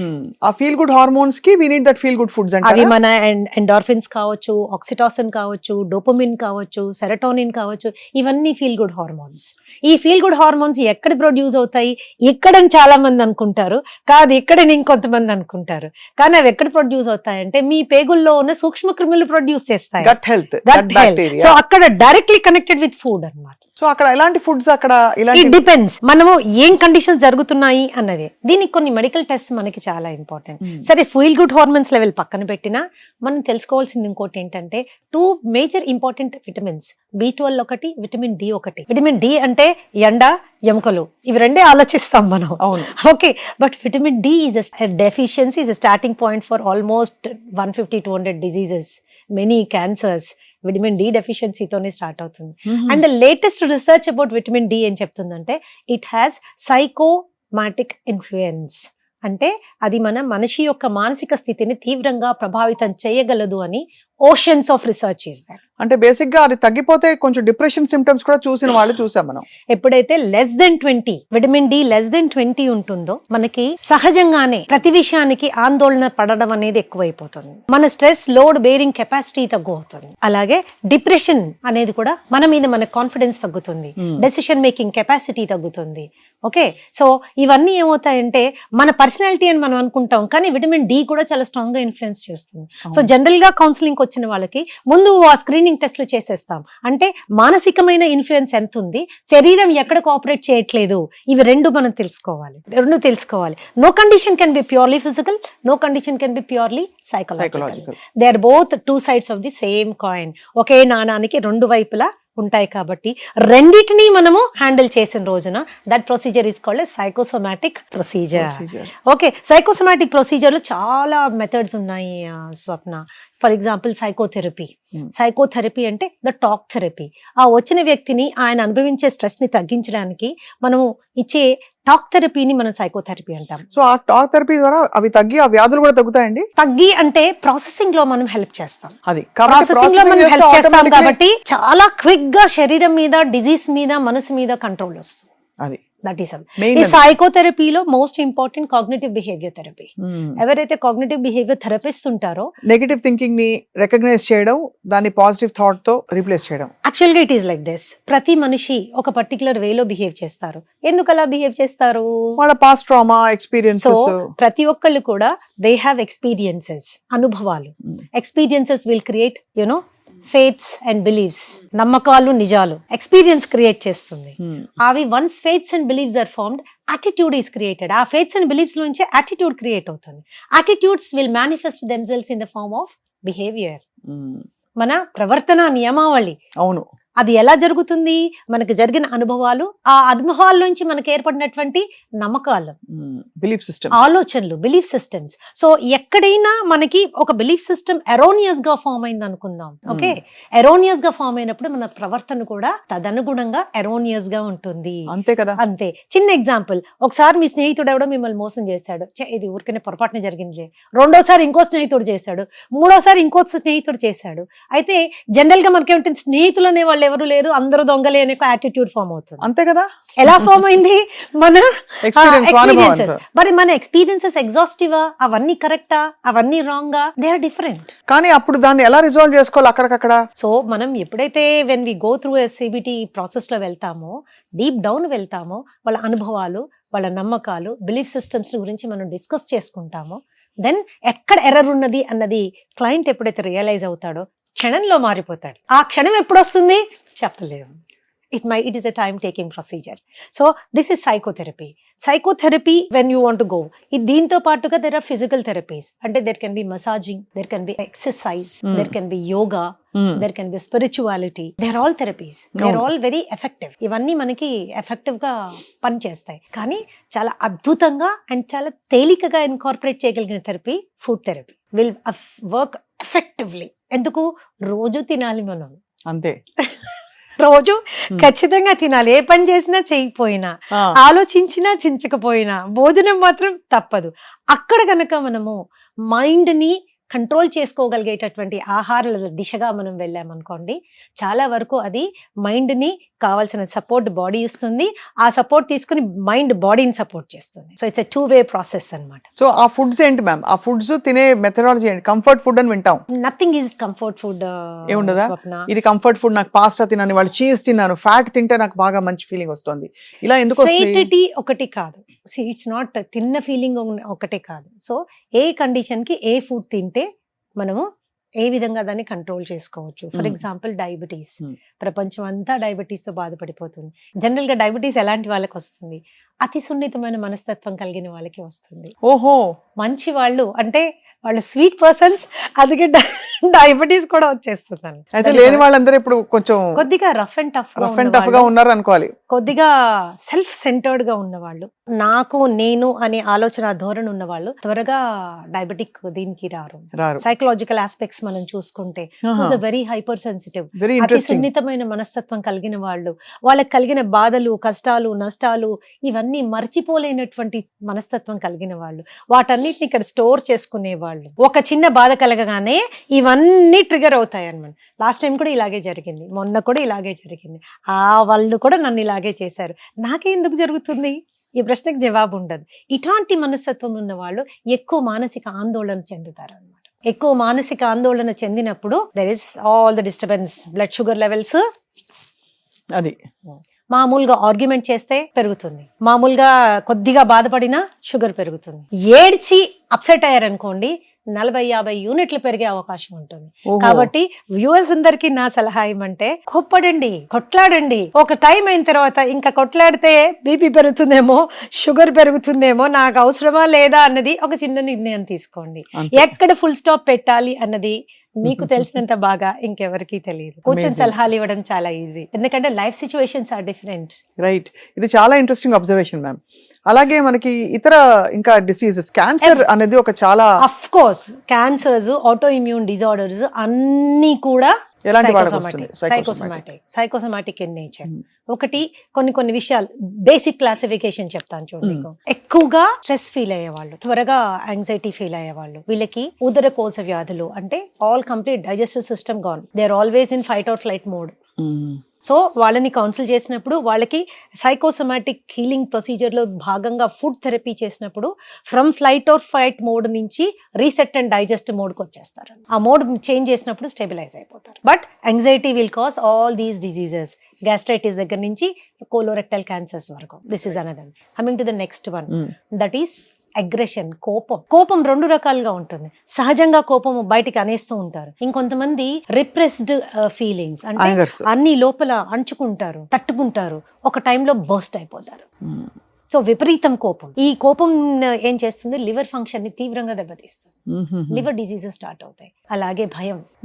Speaker 1: ఆ ఫీల్ గుడ్ హార్మోన్స్ కి we need that feel good foods.
Speaker 2: అవి మన ఎండార్ఫిన్స్ కావచ్చు, ఆక్సిటాసిన్ కావచ్చు, డోపమిన్ కావచ్చు, సెరటోనిన్ కావచ్చు, ఇవన్నీ ఫీల్ గుడ్ హార్మోన్స్. ఈ ఫీల్ గుడ్ హార్మోన్స్ ఎక్కడ ప్రొడ్యూస్ అవుతాయి? ఇక్కడని చాలా మంది అనుకుంటారు, కాదు ఇక్కడని ఇంకొంతమంది అనుకుంటారు. కానీ అవి ఎక్కడ ప్రొడ్యూస్ అవుతాయంటే మీ పేగుల్లో ఉన్న సూక్ష్మ క్రిములు ప్రొడ్యూస్ చేస్తాయి.
Speaker 1: Gut health.
Speaker 2: సో అక్కడ డైరెక్ట్లీ కనెక్టెడ్ విత్ ఫుడ్ అన్నమాట.
Speaker 1: సో అక్కడ ఎలాంటి ఫుడ్స్, అక్కడ
Speaker 2: ఇట్ డిపెండ్స్ మనము ఏం కండిషన్స్ జరుగుతున్నాయి అన్నది. దీనికి కొన్ని మెడికల్ టెస్ట్ మనకి చాలా ఇంపార్టెంట్. సరే, ఫీల్ గుడ్ హార్మోన్స్ లెవెల్ పక్కన పెట్టినా మనం తెలుసుకోవాల్సింది ఇంకోటి ఏంటంటే 2 మేజర్ ఇంపార్టెంట్ విటమిన్స్, B12 ఒకటి, విటమిన్ డి ఒకటి. విటమిన్ డి అంటే ఎండ, ఎముకలు, ఇవి రెండే ఆలోచిస్తాం మనం. Okay, but vitamin D is deficiency is starting point for almost 150-200 diseases, many cancers, vitamin D డెఫిషియన్సీతోనే స్టార్ట్ అవుతుంది. And the latest research about vitamin D ఏం చెప్తుందంటే ఇట్ హ్యాస్ సైకోమాటిక్ ఇన్ఫ్లుయెన్స్, అంటే అది మన మనిషి యొక్క మానసిక స్థితిని తీవ్రంగా ప్రభావితం చేయగలదు అని ఓషన్స్ ఆఫ్ రీసెర్చ్ చేశారు.
Speaker 1: అంటే బేసిక్ గా అది తగ్గిపోతే కొంచెం డిప్రెషన్ సిమ్టమ్స్ కూడా చూసిన వాళ్ళు చూసాం మనం.
Speaker 2: ఎప్పుడైతే less than 20 vitamin D less than 20 ఉంటుందో మనకి సహజంగానే ప్రతి విషయానికి ఆందోళన పడడం అనేది ఎక్కువైపోతుంది. మన స్ట్రెస్ లోడ్ బేరింగ్ కెపాసిటీ తగ్గుతుంది. అలాగే డిప్రెషన్ అనేది కూడా మన మీద మన కాన్ఫిడెన్స్ తగ్గుతుంది, డెసిషన్ మేకింగ్ కెపాసిటీ తగ్గుతుంది. ఓకే, సో ఇవన్నీ ఏమవుతాయంటే మన పర్సనాలిటీ అని మనం అనుకుంటాం, కానీ విటమిన్ డి కూడా చాలా స్ట్రాంగ్ గా ఇన్ఫ్లుయెన్స్ చేస్తుంది. సో జనరల్ గా కౌన్సిలింగ్ వచ్చిన వాళ్ళకి ముందు ఆ స్క్రీనింగ్ టెస్ట్లు చేసేస్తాం. అంటే మానసికమైన ఇన్ఫ్లుయెన్స్ ఎంత ఉంది, శరీరం ఎక్కడ కోఆపరేట్ చేయట్లేదు, ఇవి రెండు మనం తెలుసుకోవాలి. No condition can be purely physical, no condition can be purely psychological. They are both two sides of the same coin. ఒకే నాణానికి రెండు వైపులా ఉంటాయి కాబట్టి రెండిటిని మనము హ్యాండిల్ చేసిన రోజున that procedure is called psychosomatic procedure. Okay, psychosomatic procedure లో చాలా మెథడ్స్ ఉన్నాయి స్వప్న. ఫర్ ఎగ్జాంపుల్ సైకోథెరపీ అంటే ద టాక్ థెరపీ. ఆ వచ్చిన వ్యక్తిని ఆయన అనుభవించే స్ట్రెస్ ని తగ్గించడానికి మనము ఇచ్చే టాక్ థెరపీని మనం సైకోథెరపీ అంటాం.
Speaker 1: సో ఆ టాక్ థెరపీ ద్వారా అవి తగ్గి ఆ వ్యాధులు కూడా తగ్గుతాయండి.
Speaker 2: తగ్గి అంటే ప్రాసెసింగ్ లో మనం హెల్ప్ చేస్తాం.
Speaker 1: అది
Speaker 2: ప్రాసెసింగ్ లో మనం హెల్ప్ చేస్తాం కాబట్టి చాలా క్విక్ గా శరీరం మీద, డిజీజ్ మీద, మనసు మీద కంట్రోల్ వస్తుంది. అది దట్ ఈస్ ఈ సైకోథెరపీలో most important cognitive behaviour therapy. ఎవరైతే కాగ్నిటివ్ బిహేవియర్ థెరపిస్ట్ ఉంటారో
Speaker 1: నెగటివ్ థింకింగ్ ని రికగ్నైజ్ చేయడం, దాన్ని పాజిటివ్ థాట్ తో రీప్లేస్ చేయడం.
Speaker 2: యాక్చువల్గా ఇట్ ఈస్ లైక్ దిస్. ప్రతి మనిషి ఒక పర్టికులర్ వేలో బిహేవ్ చేస్తారు. ఎందుకు అలా బిహేవ్ చేస్తారు?
Speaker 1: వాళ్ళ పాస్ట్ ట్రామా ఎక్స్పీరియన్సెస్.
Speaker 2: సో ప్రతి ఒక్కళ్ళు కూడా దే హ్యావ్ ఎక్స్పీరియన్సెస్, అనుభవాలు. Experiences will create you know faiths and beliefs, నమ్మకాలు, నిజాలు. ఎక్స్పీరియన్స్ క్రియేట్ చేస్తుంది. అవి once faiths and beliefs are formed, attitude is created. ఆ ఫేత్స్ అండ్ బిలీవ్స్ నుంచి యాటిట్యూడ్ క్రియేట్ అవుతుంది. Attitudes will manifest themselves in the form of behaviour. మన ప్రవర్తన నియమావళి. అవును, అది ఎలా జరుగుతుంది? మనకు జరిగిన అనుభవాలు, ఆ అనుభవాల నుంచి మనకు ఏర్పడినటువంటి నమ్మకాలు,
Speaker 1: బిలీఫ్ సిస్టమ్,
Speaker 2: ఆలోచనలు, బిలీఫ్ సిస్టమ్స్. సో ఎక్కడైనా మనకి ఒక బిలీఫ్ సిస్టమ్ ఎరోనియస్ గా ఫామ్ అయింది అనుకుందాం. ఓకే, ఎరోనియస్ గా ఫామ్ అయినప్పుడు మన ప్రవర్తన కూడా తదనుగుణంగా ఎరోనియస్ గా ఉంటుంది.
Speaker 1: అంతే కదా.
Speaker 2: అంతే. చిన్న ఎగ్జాంపుల్, ఒకసారి మీ స్నేహితుడు ఎవడో మిమ్మల్ని మోసం చేశాడు, ఇది ఊరికనే పొరపాటున జరిగింది. రెండోసారి ఇంకో స్నేహితుడు చేశాడు, మూడోసారి ఇంకో స్నేహితుడు చేశాడు. అయితే జనరల్ గా మనకేమిటి, స్నేహితులు అనే వాళ్ళు ఎవరు లేరు, అందరూ దొంగలే అనే యాటిట్యూడ్ ఫామ్ అవుతుంది.
Speaker 1: అంతే కదా.
Speaker 2: ఎలా ఫామ్ అయింది? మన ఎక్స్పీరియన్సెస్. మరి మన ఎక్స్పీరియన్సెస్ ఎగ్జాస్టివా? అవన్నీ కరెక్టా? అవన్నీ రాంగా? They are different.
Speaker 1: కానీ అప్పుడు దాన్ని ఎలా రిజాల్వ్ చేసుకోవాలి అక్కడికక్కడ?
Speaker 2: సో మనం ఎప్పుడైతే when we go through CBT process లో వెళ్తామో, డీప్ డౌన్ వెళ్తామో, వాళ్ళ అనుభవాలు, వాళ్ళ నమ్మకాలు, బిలీఫ్ సిస్టమ్స్ గురించి మనం డిస్కస్ చేసుకుంటామో, దెన్ ఎక్కడ ఎర్రర్ ఉన్నది అన్నది క్లయింట్ ఎప్పుడైతే రియలైజ్ అవుతాడో క్షణంలో మారిపోతాడు. ఆ క్షణం ఎప్పుడు వస్తుంది చెప్పలేము. It is a time taking procedure. So this is psychotherapy. Psychotherapy when you want to go. దీంతో పాటుగా there are physical therapies. అంటే there can be massaging, there can be exercise, there can be yoga, there can be spirituality. They are all therapies. They are all very effective. ఇవన్నీ మనకి effective గా పని చేస్తాయి. కానీ చాలా అద్భుతంగా అండ్ చాలా తేలికగా ఇన్కార్పొరేట్ చేయగలిగిన therapy food therapy will work effectively. ఎందుకు? రోజు తినాలి మనం. అంతే. రోజు ఖచ్చితంగా తినాలి. ఏ పని చేసినా చేయకపోయినా, ఆలోచించినా చించకపోయినా, భోజనం మాత్రం తప్పదు. అక్కడ గనక మనము మైండ్ ని కంట్రోల్ చేసుకోగలిగేటటువంటి ఆహారాల దిశగా మనం వెళ్ళామనుకోండి, చాలా వరకు అది మైండ్ ని కావాల్సిన సపోర్ట్ బాడీ ఇస్తుంది. ఆ సపోర్ట్ తీసుకుని మైండ్ బాడీని సపోర్ట్ చేస్తుంది. So it's a 2-way process అన్నమాట.
Speaker 1: సో ఆ ఫుడ్స్ ఏంటి మ్యామ్? ఆ ఫుడ్స్ తినే మెథడాలజీ ఏంటి? కంఫర్ట్ ఫుడ్ అని వింటాం.
Speaker 2: Nothing is comfort food.
Speaker 1: ఏముండదా? ఇది కంఫర్ట్ ఫుడ్, నాకు పాస్తా తిన్నాను, వాళ్ళు చీజ్ తిన్నాను, ఫ్యాట్ తింటే నాకు బాగా మంచి ఫీలింగ్ వస్తుంది, ఇలా ఎందుకు?
Speaker 2: సేటిటీ ఒకటి కాదు. ఇట్స్ నాట్ తిన్న ఫీలింగ్ ఒకటే కాదు. సో ఏ కండిషన్ కి ఏ ఫుడ్ తింటే మనము ఏ విధంగా దాన్ని కంట్రోల్ చేసుకోవచ్చు. For example diabetes. ప్రపంచం అంతా డయాబెటీస్ తో బాధపడిపోతుంది. జనరల్ గా డయాబెటీస్ ఎలాంటి వాళ్ళకి వస్తుంది? అతి సున్నితమైన మనస్తత్వం కలిగిన వాళ్ళకి వస్తుంది. ఓహో. మంచి వాళ్ళు అంటే వాళ్ళు స్వీట్ పర్సన్స్, అందుకే డయాబెటీస్ కూడా వచ్చేస్తుందండి.
Speaker 1: అయితే లేని వాళ్ళందరూ ఇప్పుడు కొంచెం
Speaker 2: కొద్దిగా రఫ్ అండ్
Speaker 1: టఫ్ గా ఉన్నారు అనుకోవాలి.
Speaker 2: కొద్దిగా సెల్ఫ్ సెంటర్డ్ గా ఉన్నవాళ్ళు, నాకు నేను అనే ఆలోచన ధోరణి ఉన్నవాళ్ళు త్వరగా డయాబెటిక్ దీనికి రారు. సైకలాజికల్ ఆస్పెక్ట్స్ మనం చూసుకుంటే వెరీ హైపర్ సెన్సిటివ్, అతి సున్నితమైన మనస్తత్వం కలిగిన వాళ్ళు, వాళ్ళకి కలిగిన బాధలు, కష్టాలు, నష్టాలు ఇవన్నీ మర్చిపోలేనటువంటి మనస్తత్వం కలిగిన వాళ్ళు, వాటన్నిటిని ఇక్కడ స్టోర్ చేసుకునే వాళ్ళు. ఒక చిన్న బాధ కలగగానే ఇవన్నీ ట్రిగర్ అవుతాయి అన్నమాట. లాస్ట్ టైం కూడా ఇలాగే జరిగింది, మొన్న కూడా ఇలాగే జరిగింది, ఆ వాళ్ళు కూడా నన్ను ఇలాగే చేశారు, నాకే ఎందుకు జరుగుతుంది? ఈ ప్రశ్నకు జవాబు ఉండదు. ఇట్లాంటి మనస్తత్వం ఉన్న వాళ్ళు ఎక్కువ మానసిక ఆందోళన చెందుతారు అన్నమాట. ఎక్కువ మానసిక ఆందోళన చెందినప్పుడు there is all the disturbance, blood sugar levels,
Speaker 1: అది
Speaker 2: మామూలుగా ఆర్గ్యుమెంట్ చేస్తే పెరుగుతుంది, మామూలుగా కొద్దిగా బాధపడినా షుగర్ పెరుగుతుంది, ఏడ్చి అప్సెట్ అయ్యారనుకోండి 40-50 యూనిట్లు పెరిగే అవకాశం ఉంటుంది. కాబట్టి వ్యూవర్స్ అందరికి నా సలహా ఏమంటే, కొప్పడండి, కొట్లాడండి. ఒక టైం అయిన తర్వాత ఇంకా కొట్లాడితే బీపీ పెరుగుతుందేమో, షుగర్ పెరుగుతుందేమో, నాకు అవసరమా లేదా అన్నది ఒక చిన్న నిర్ణయం తీసుకోండి. ఎక్కడ ఫుల్ స్టాప్ పెట్టాలి అన్నది మీకు తెలిసినంత బాగా ఇంకెవరికి తెలియదు. కూర్చొని సలహాలు ఇవ్వడం చాలా ఈజీ, ఎందుకంటే life situations are different.
Speaker 1: Right, ఇది చాలా ఇంట్రెస్టింగ్ అబ్జర్వేషన్ మ్యామ్. అలాగే మనకి ఇతర ఇంకా డిసీజెస్, క్యాన్సర్ అనేది ఒక చాలా,
Speaker 2: of course cancers, auto immune disorders అన్ని కూడా సైకోసోమాటిక్ ఇన్ నేచర్. ఒకటి కొన్ని విషయాలు బేసిక్ క్లాసిఫికేషన్ చెప్తాను చూడండి. ఎక్కువగా స్ట్రెస్ ఫీల్ అయ్యేవాళ్ళు, త్వరగా యాంగ్జైటీ ఫీల్ అయ్యేవాళ్ళు, వీళ్ళకి ఉదర కోశ వ్యాధులు, అంటే all complete digestive system gone, they are always in fight or flight mode. So వాళ్ళని కౌన్సిల్ చేసినప్పుడు వాళ్ళకి సైకోసోమాటిక్ హీలింగ్ ప్రొసీజర్ లో భాగంగా ఫుడ్ థెరపీ చేసినప్పుడు from flight or fight mode నుంచి రీసెట్ అండ్ డైజెస్ట్ మోడ్కి వచ్చేస్తారు. ఆ మోడ్ చేంజ్ చేసినప్పుడు స్టెబిలైజ్ అయిపోతారు. But anxiety will cause all these diseases, gastritis దగ్గర నుంచి కోలోరెక్టల్ క్యాన్సర్స్ వరకు. This is another. Coming to the next one, that is aggression, కోపం 2 రకాలుగా ఉంటుంది. సహజంగా కోపం బయటికి అనేస్తూ ఉంటారు, ఇంకొంతమంది రిప్రెస్డ్ ఫీలింగ్స్, అంటే అన్ని లోపల అంచుకుంటారు, తట్టుకుంటారు, ఒక టైంలో బర్స్ట్ అయిపోతారు. సో విపరీతం కోపం, ఈ కోపం ఏం చేస్తుంది, లివర్ ఫంక్షన్ ని తీవ్రంగా దెబ్బతీస్తుంది, లివర్ డిసీజెస్ స్టార్ట్ అవుతాయి. అలాగే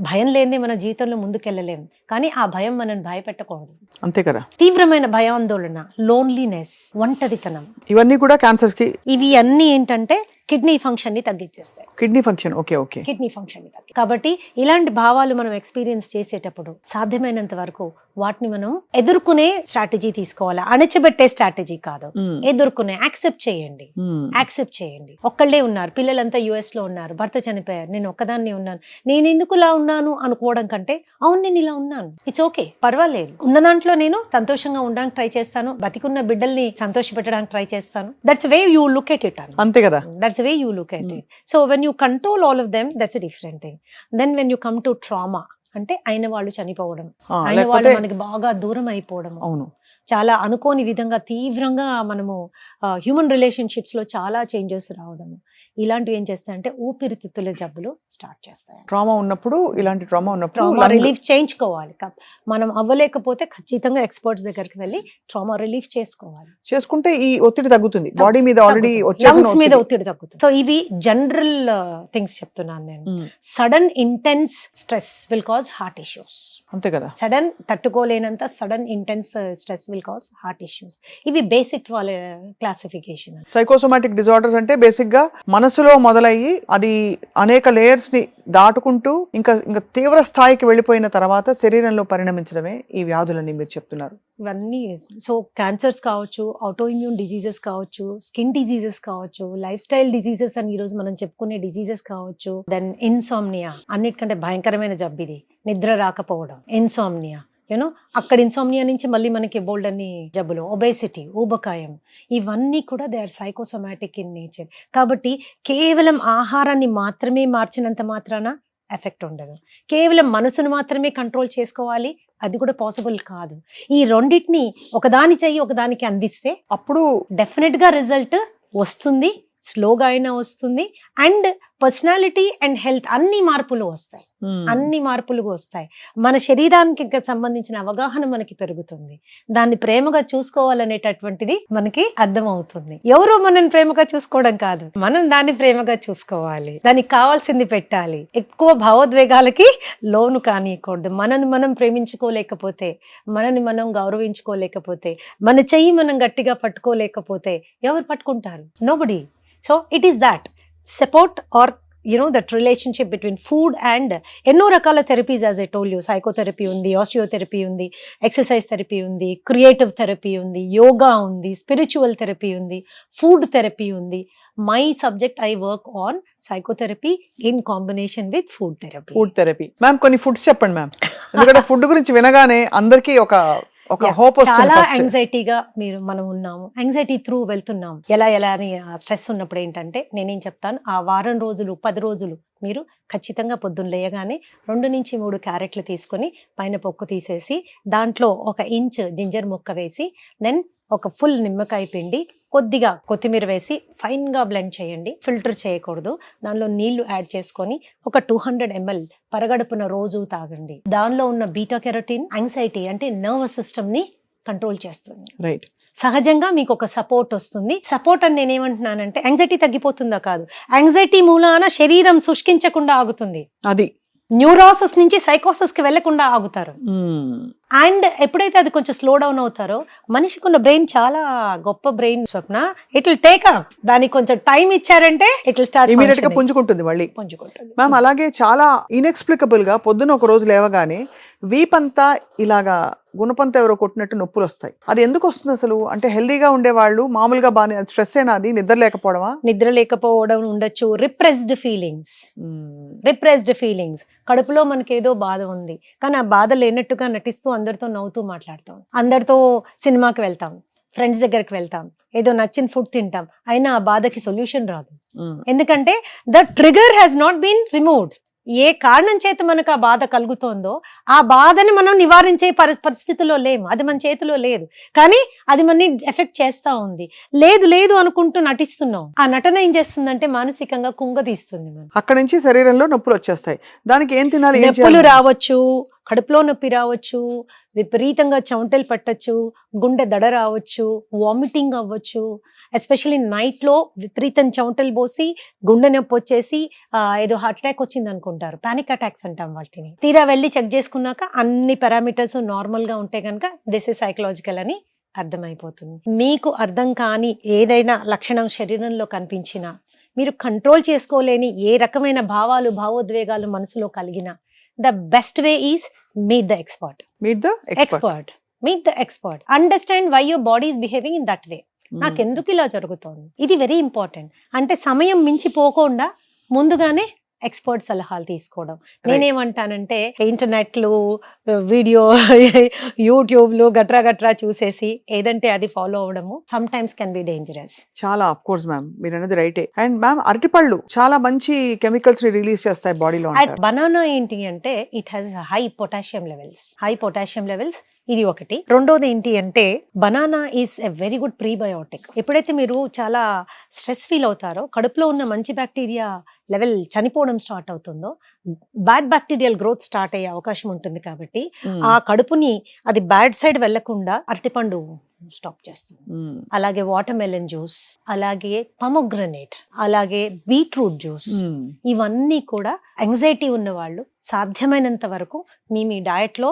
Speaker 2: భయం లేనిదే మన జీవితంలో ముందుకెళ్ళలేం, కానీ ఆ భయం మనల్ని భయపెట్టకూడదు.
Speaker 1: అంతే కదా.
Speaker 2: తీవ్రమైన భయాందోళన, లోన్లీనెస్, ఒంటరితనం,
Speaker 1: ఇవన్నీ కూడా క్యాన్సర్స్ కి.
Speaker 2: ఇవి అన్ని ఏంటంటే కిడ్నీ ఫంక్షన్ ని తగ్గించేస్తాయి.
Speaker 1: Kidney function, okay.
Speaker 2: Kidney function ని తగ్గి. కాబట్టి ఇలాంటి భావాలు మనం ఎక్స్పీరియన్స్ చేసేటప్పుడు సాధ్యమైనంత వరకు వాటిని మనం ఎదుర్కొనే స్ట్రాటజీ తీసుకోవాలి, అణచిపెట్టే స్ట్రాటజీ కాదు. ఎదుర్కొనే, యాక్సెప్ట్ చేయండి. ఒక్కళ్ళే ఉన్నారు, పిల్లలంతా యుఎస్ లో ఉన్నారు, భర్త చనిపోయారు, నేను ఒక్కదాన్ని ఉన్నాను, నేను ఎందుకు ఇలా ఉన్నాను అనుకోవడం కంటే, అవును నేను ఇలా ఉన్నాను, ఇట్స్ ఓకే, పర్వాలేదు, ఉన్న దాంట్లో నేను సంతోషంగా ఉండడానికి ట్రై చేస్తాను, బతికున్న బిడ్డల్ని సంతోష పెట్టడానికి ట్రై చేస్తాను. That's way you look at it.
Speaker 1: అంతే కదా.
Speaker 2: That's the way you look at it. So when you control all of them, that's a different thing. Then when you come to trauma, అంటే అయిన వాళ్ళు చనిపోవడం, అయిన వాళ్ళు మనకి బాగా దూరం అయిపోవడం, చాలా అనుకోని విధంగా తీవ్రంగా మనము హ్యూమన్ రిలేషన్షిప్స్ లో చాలా చేంజెస్ రావడం, ఇలాంటివి ఏం చేస్తాయంటే ఊపిరితిత్తుల జబ్బులు స్టార్ట్ చేస్తాయి.
Speaker 1: ట్రామా ఉన్నప్పుడు, ఇలాంటి ట్రామా
Speaker 2: రిలీఫ్ చేయించుకోవాలి. మనం అవ్వలేకపోతే ఖచ్చితంగా ఎక్స్పర్ట్స్ దగ్గరికి వెళ్ళి ట్రామా రిలీఫ్ చేసుకుంటే ఈ ఒత్తిడి తగ్గుతుంది, బాడీ మీద ఆల్రెడీ లంగ్స్ మీద ఒత్తిడి తగ్గుతుంది. సో ఇవి జనరల్ థింగ్స్ చెప్తున్నాను నేను. Sudden intense stress will cause heart issues.
Speaker 1: అంతే కదా.
Speaker 2: సడన్ తట్టుకోలేనంత sudden intense stress will cause heart issues. ఇవి బేసిక్ వాళ్ళ క్లాసిఫికేషన్.
Speaker 1: సైకోసోమాటిక్ డిజార్డర్స్ అంటే బేసిక్ గా మనసులో మొదలయ్యి అది అనేక లేయర్స్ ని దాటుకుంటూ ఇంకా తీవ్ర స్థాయికి వెళ్ళిపోయిన తర్వాత శరీరంలో పరిణమించడమే ఈ వ్యాధులని మీరు చెప్తున్నారు.
Speaker 2: ఇవన్నీ సో క్యాన్సర్స్ కావచ్చు, ఆటో ఇమ్యూన్ డిజీజెస్ కావచ్చు, స్కిన్ డిజీజెస్ కావచ్చు, లైఫ్ స్టైల్ డిజీజెస్ అని ఈ రోజు మనం చెప్పుకునే డిజీజెస్ కావచ్చు, దెన్ ఇన్సామ్నియా, అన్నిటికంటే భయంకరమైన జబ్బు ఇది, నిద్ర రాకపోవడం, ఇన్సామ్నియా. అక్కడ ఇన్సామ్నియా నుంచి మళ్ళీ మనకి బోల్డ్ అన్ని జబ్బులు, ఒబేసిటీ, ఊబకాయం, ఇవన్నీ కూడా they are psychosomatic in nature. కాబట్టి కేవలం ఆహారాన్ని మాత్రమే మార్చినంత మాత్రాన ఎఫెక్ట్ ఉండదు. కేవలం మనసును మాత్రమే కంట్రోల్ చేసుకోవాలి, అది కూడా పాసిబుల్ కాదు. ఈ రెండింటిని ఒకదాని చెయ్యి ఒకదానికి అందిస్తే అప్పుడు డెఫినెట్ గా రిజల్ట్ వస్తుంది, స్లోగా అయినా వస్తుంది, అండ్ పర్సనాలిటీ అండ్ హెల్త్ అన్ని మార్పులు వస్తాయి.
Speaker 1: Hmm.
Speaker 2: అన్ని మార్పులు వస్తాయి. మన శరీరానికి సంబంధించిన అవగాహన మనకి పెరుగుతుంది. దాన్ని ప్రేమగా చూసుకోవాలనేటటువంటిది మనకి అర్థమవుతుంది. ఎవరు మనల్ని ప్రేమగా చూసుకోవడం కాదు, మనం దాన్ని ప్రేమగా చూసుకోవాలి. దానికి కావాల్సింది పెట్టాలి. ఎక్కువ భావోద్వేగాలకి లోను కానియకూడదు. మనని మనం ప్రేమించుకోలేకపోతే, మనని మనం గౌరవించుకోలేకపోతే, మన చెయ్యి మనం గట్టిగా పట్టుకోలేకపోతే ఎవరు పట్టుకుంటారు? Nobody. So it is that support or that relationship between food and ఎన్నో రకాల therapies, as I told you, psychotherapy ఉంది, ఆస్టియోథెరపీ ఉంది, ఎక్సర్సైజ్ థెరపీ ఉంది, క్రియేటివ్ థెరపీ ఉంది, యోగా ఉంది, స్పిరిచువల్ థెరపీ ఉంది, ఫుడ్ థెరపీ ఉంది. My subject, I work on psychotherapy in combination with food therapy.
Speaker 1: Food therapy. Ma'am కొన్ని ఫుడ్స్ చెప్పండి మ్యామ్, ఎందుకంటే ఫుడ్ గురించి వినగానే అందరికీ ఒక హోప్
Speaker 2: చాలా
Speaker 1: వస్తుంది.
Speaker 2: యాంగ్జైటీగా మనం ఉన్నాము, యాంగ్జైటీ త్రూ వెళ్తున్నాము. ఎలా అని స్ట్రెస్ ఉన్నప్పుడు ఏంటంటే నేనేం చెప్తాను, ఆ వారం రోజులు 10 రోజులు మీరు ఖచ్చితంగా పొద్దున్న లేయగానే 2 నుంచి 3 క్యారెట్లు తీసుకొని పైన పొక్కు తీసేసి దాంట్లో 1 ఇంచ్ జింజర్ ముక్క వేసి, దెన్ ఒక ఫుల్ నిమ్మకాయ పిండి, కొద్దిగా కొత్తిమీర వేసి ఫైన్ గా బ్లెండ్ చేయండి. ఫిల్టర్ చేయకూడదు. దానిలో నీళ్లు యాడ్ చేసుకొని ఒక 200 ml పరగడుపున రోజు తాగండి. దానిలో ఉన్న బీటా కెరోటిన్ యాంగ్జైటీ అంటే నర్వస్ సిస్టమ్ ని కంట్రోల్ చేస్తుంది.
Speaker 1: రైట్.
Speaker 2: సహజంగా మీకు ఒక సపోర్ట్ వస్తుంది. సపోర్ట్ అని నేనేమంటున్నానంటే యాంగ్జైటీ తగ్గిపోతుందా కాదు, యాంగ్జైటీ మూలాన శరీరం శుష్కించకుండా ఆగుతుంది.
Speaker 1: అది
Speaker 2: న్యూరోసిస్ నుంచి సైకోసిస్ కి వెళ్లకుండా ఆగుతారు. అండ్ ఎప్పుడైతే అది కొంచెం స్లో డౌన్ అవుతారో, మనిషికి ఉన్న బ్రెయిన్ చాలా గొప్ప brain Swapna. It will take up. దానికి కొంచెం టైం ఇచ్చారంటే ఇట్ విల్ స్టార్ట్
Speaker 1: ఇమీడియట్ గా పుంజుకుంటుంది మళ్ళీ. మ్యామ్ అలాగే చాలా ఇన్ఎక్స్ప్లికబుల్ గా పొద్దున ఒక రోజు లేవగానే వీపంతా ఇలాగా గుణపంత ఎవరో కొట్టినట్టు నొప్పులు వస్తాయి. అది ఎందుకు వస్తుంది అసలు? అంటే హెల్దీగా ఉండేవాళ్ళు మామూలుగా బాగా స్ట్రెస్ అయినా, అది నిద్ర లేకపోవడమా?
Speaker 2: నిద్ర లేకపోవడం ఉండొచ్చు. Repressed feelings. కడుపులో మనకి ఏదో బాధ ఉంది, కానీ ఆ బాధ లేనట్టుగా నటిస్తూ అందరితో నవ్వుతూ మాట్లాడతాం, అందరితో సినిమాకి వెళ్తాం, ఫ్రెండ్స్ దగ్గరికి వెళ్తాం, ఏదో నచ్చిన ఫుడ్ తింటాం, అయినా ఆ బాధకి సొల్యూషన్ రాదు. ఎందుకంటే the trigger has not been removed. ఏ కారణం చేత మనకు ఆ బాధ కలుగుతోందో ఆ బాధని మనం నివారించే పరిస్థితిలో లేము. అది మన చేతిలో లేదు, కానీ అది మనని ఎఫెక్ట్ చేస్తా ఉంది. లేదు అనుకుంటూ నటిస్తున్నాం. ఆ నటన ఏం చేస్తుందంటే మానసికంగా కుంగదీస్తుంది.
Speaker 1: అక్కడ నుంచి శరీరంలో నొప్పులు వచ్చేస్తాయి. దానికి ఏం తినాలి?
Speaker 2: నొప్పులు రావచ్చు, కడుపులో నొప్పి రావచ్చు, విపరీతంగా చెమటలు పట్టచ్చు, గుండె దడ రావచ్చు, వామిటింగ్ అవ్వచ్చు. ఎస్పెషల్లీ నైట్ లో విపరీతం చెమటలు పోసి గుండె నొప్పి వచ్చేసి ఏదో హార్ట్ అటాక్ వచ్చింది అనుకుంటారు. పానిక్ అటాక్స్ అంటాం వాటిని. తీరా వెళ్ళి చెక్ చేసుకున్నాక అన్ని పారామీటర్స్ నార్మల్ గా ఉంటే కనుక దిస్ ఇస్ సైకలాజికల్ అని అర్థమైపోతుంది. మీకు అర్థం కాని ఏదైనా లక్షణం శరీరంలో కనిపించినా, మీరు కంట్రోల్ చేసుకోలేని ఏ రకమైన భావాలు భావోద్వేగాలు మనసులో కలిగినా, the best way is meet the expert. Meet the expert. Understand why your body is behaving in that way. నాకెందుకు ఇలా జరుగుతోంది, ఇది వెరీ ఇంపార్టెంట్. అంటే సమయం మించిపోకుండా ముందుగానే ఎక్స్పర్ట్ సలహాలు తీసుకోవడం. నేనేమంటానంటే ఇంటర్నెట్లు, వీడియో, యూట్యూబ్లు గట్రా చూసేసి ఏదంటే అది ఫాలో అవడము sometimes can be dangerous. చాలా ఆఫ్ కోర్స్ మ్యామ్, మీరు అనేది రైటే. అండ్ మ్యామ్ అరటిపళ్ళు చాలా మంచి కెమికల్స్ రిలీజ్ చేస్తాయి బాడీలో. బనానా ఏంటి అంటే it has high potassium levels. ఇది ఒకటి. రెండోది ఏంటి అంటే banana is a very good prebiotic. ఎప్పుడైతే మీరు చాలా స్ట్రెస్ ఫీల్ అవుతారో, కడుపులో ఉన్న మంచి బ్యాక్టీరియా లెవెల్ చనిపోవడం స్టార్ట్ అవుతుందో, బ్యాడ్ బ్యాక్టీరియల్ గ్రోత్ స్టార్ట్ అయ్యే అవకాశం ఉంటుంది. కాబట్టి ఆ కడుపుని అది బ్యాడ్ సైడ్ వెళ్లకుండా అరటిపండు స్టాప్ చేస్తుంది. అలాగే వాటర్ మెలన్ జ్యూస్, అలాగే పొమోగ్రనేట్, అలాగే బీట్రూట్ జ్యూస్, ఇవన్నీ కూడా యాంగ్జైటీ ఉన్న వాళ్ళు సాధ్యమైనంత వరకు మీ డయట్ లో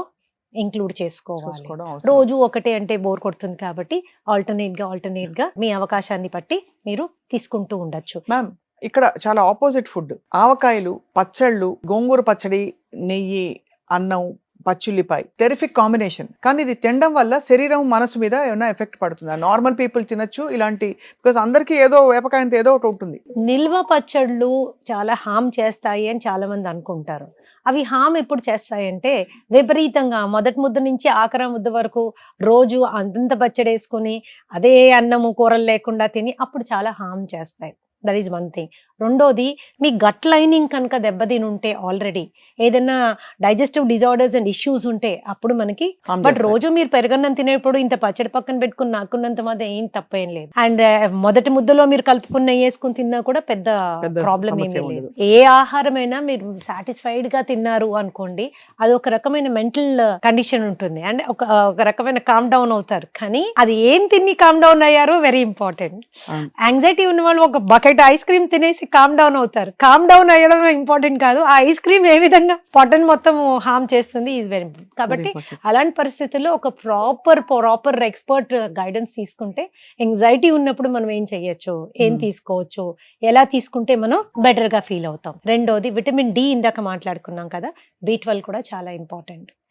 Speaker 2: ఇంక్లూడ్ చేసుకోవాలి. రోజు ఒకటే అంటే బోర్ కొడుతుంది కాబట్టి ఆల్టర్నేట్ గా మీ అవకాశాన్ని బట్టి మీరు తీసుకుంటూ ఉండొచ్చు.
Speaker 1: మ్యామ్ ఇక్కడ చాలా ఆపోజిట్ ఫుడ్, ఆవకాయలు, పచ్చళ్ళు, గోంగూర పచ్చడి, నెయ్యి, అన్నం, పచ్చిల్లిపాయ, టెరిఫిక్ కాంబినేషన్. కానీ ఇది తినడం వల్ల శరీరం మనసు మీద ఏమైనా ఎఫెక్ట్ పడుతుందా? నార్మల్ పీపుల్ తినొచ్చు ఇలాంటి, బికాస్ అందరికీ ఏదో వేపకాయంతో ఏదో ఒకటి ఉంటుంది.
Speaker 2: నిల్వ పచ్చళ్ళు చాలా హామ్ చేస్తాయి అని చాలా మంది అనుకుంటారు. అవి హామ్ ఎప్పుడు చేస్తాయంటే విపరీతంగా మొదటి ముద్ద నుంచి ఆఖరి ముద్ద వరకు రోజు అంతంత పచ్చడి వేసుకొని అదే అన్నము కూరలు లేకుండా తిని అప్పుడు చాలా హామ్ చేస్తాయి. That is one thing. రెండోది మీ గట్ లైనింగ్ కనుక దెబ్బతిని ఉంటే ఆల్రెడీ ఏదైనా డైజెస్టివ్ డిజార్డర్స్ అండ్ ఇష్యూస్ ఉంటే అప్పుడు మనకి బట్ రోజు మీరు పెరగన్నం తినేప్పుడు ఇంత పచ్చడి పక్కన పెట్టుకుని నాకున్నంత మాత్రం ఏం తప్పేం లేదు. అండ్ మొదటి ముద్దలో మీరు కలుపుకున్న నెయ్యి వేసుకుని తిన్నా కూడా పెద్ద ప్రాబ్లం
Speaker 1: సమస్య
Speaker 2: ఏమీ లేదు.
Speaker 1: ఉండదు.
Speaker 2: ఏ ఆహారమైనా మీరు సాటిస్ఫైడ్ గా తిన్నారు అనుకోండి, అది ఒక రకమైన మెంటల్ కండిషన్ ఉంటుంది అండ్ ఒక రకమైన కామ్ డౌన్ అవుతారు. కానీ అది ఏం తిని కామ్ డౌన్ అయ్యారో వెరీ ఇంపార్టెంట్. యాంగ్జైటీ ఉన్న వాళ్ళు ఒక బకెట్ ఐస్ క్రీమ్ తినేసి కామ్ డౌన్ అవుతారు. కామ్ డౌన్ అయ్యడం ఇంపార్టెంట్ కాదు, ఆ ఐస్ క్రీమ్ ఏ విధంగా పొట్టను మొత్తం హార్మ్ చేస్తుంది ఈజ్ వెరీ ఇంపార్టెంట్. కాబట్టి అలాంటి పరిస్థితుల్లో ఒక ప్రాపర్ ఎక్స్పర్ట్ గైడెన్స్ తీసుకుంటే యాంగ్జైటీ ఉన్నప్పుడు మనం ఏం చెయ్యొచ్చు, ఏం తీసుకోవచ్చు, ఎలా తీసుకుంటే మనం బెటర్ గా ఫీల్ అవుతాం. రెండోది విటమిన్ డి, ఇందాక మాట్లాడుకున్నాం కదా, B12 కూడా చాలా ఇంపార్టెంట్.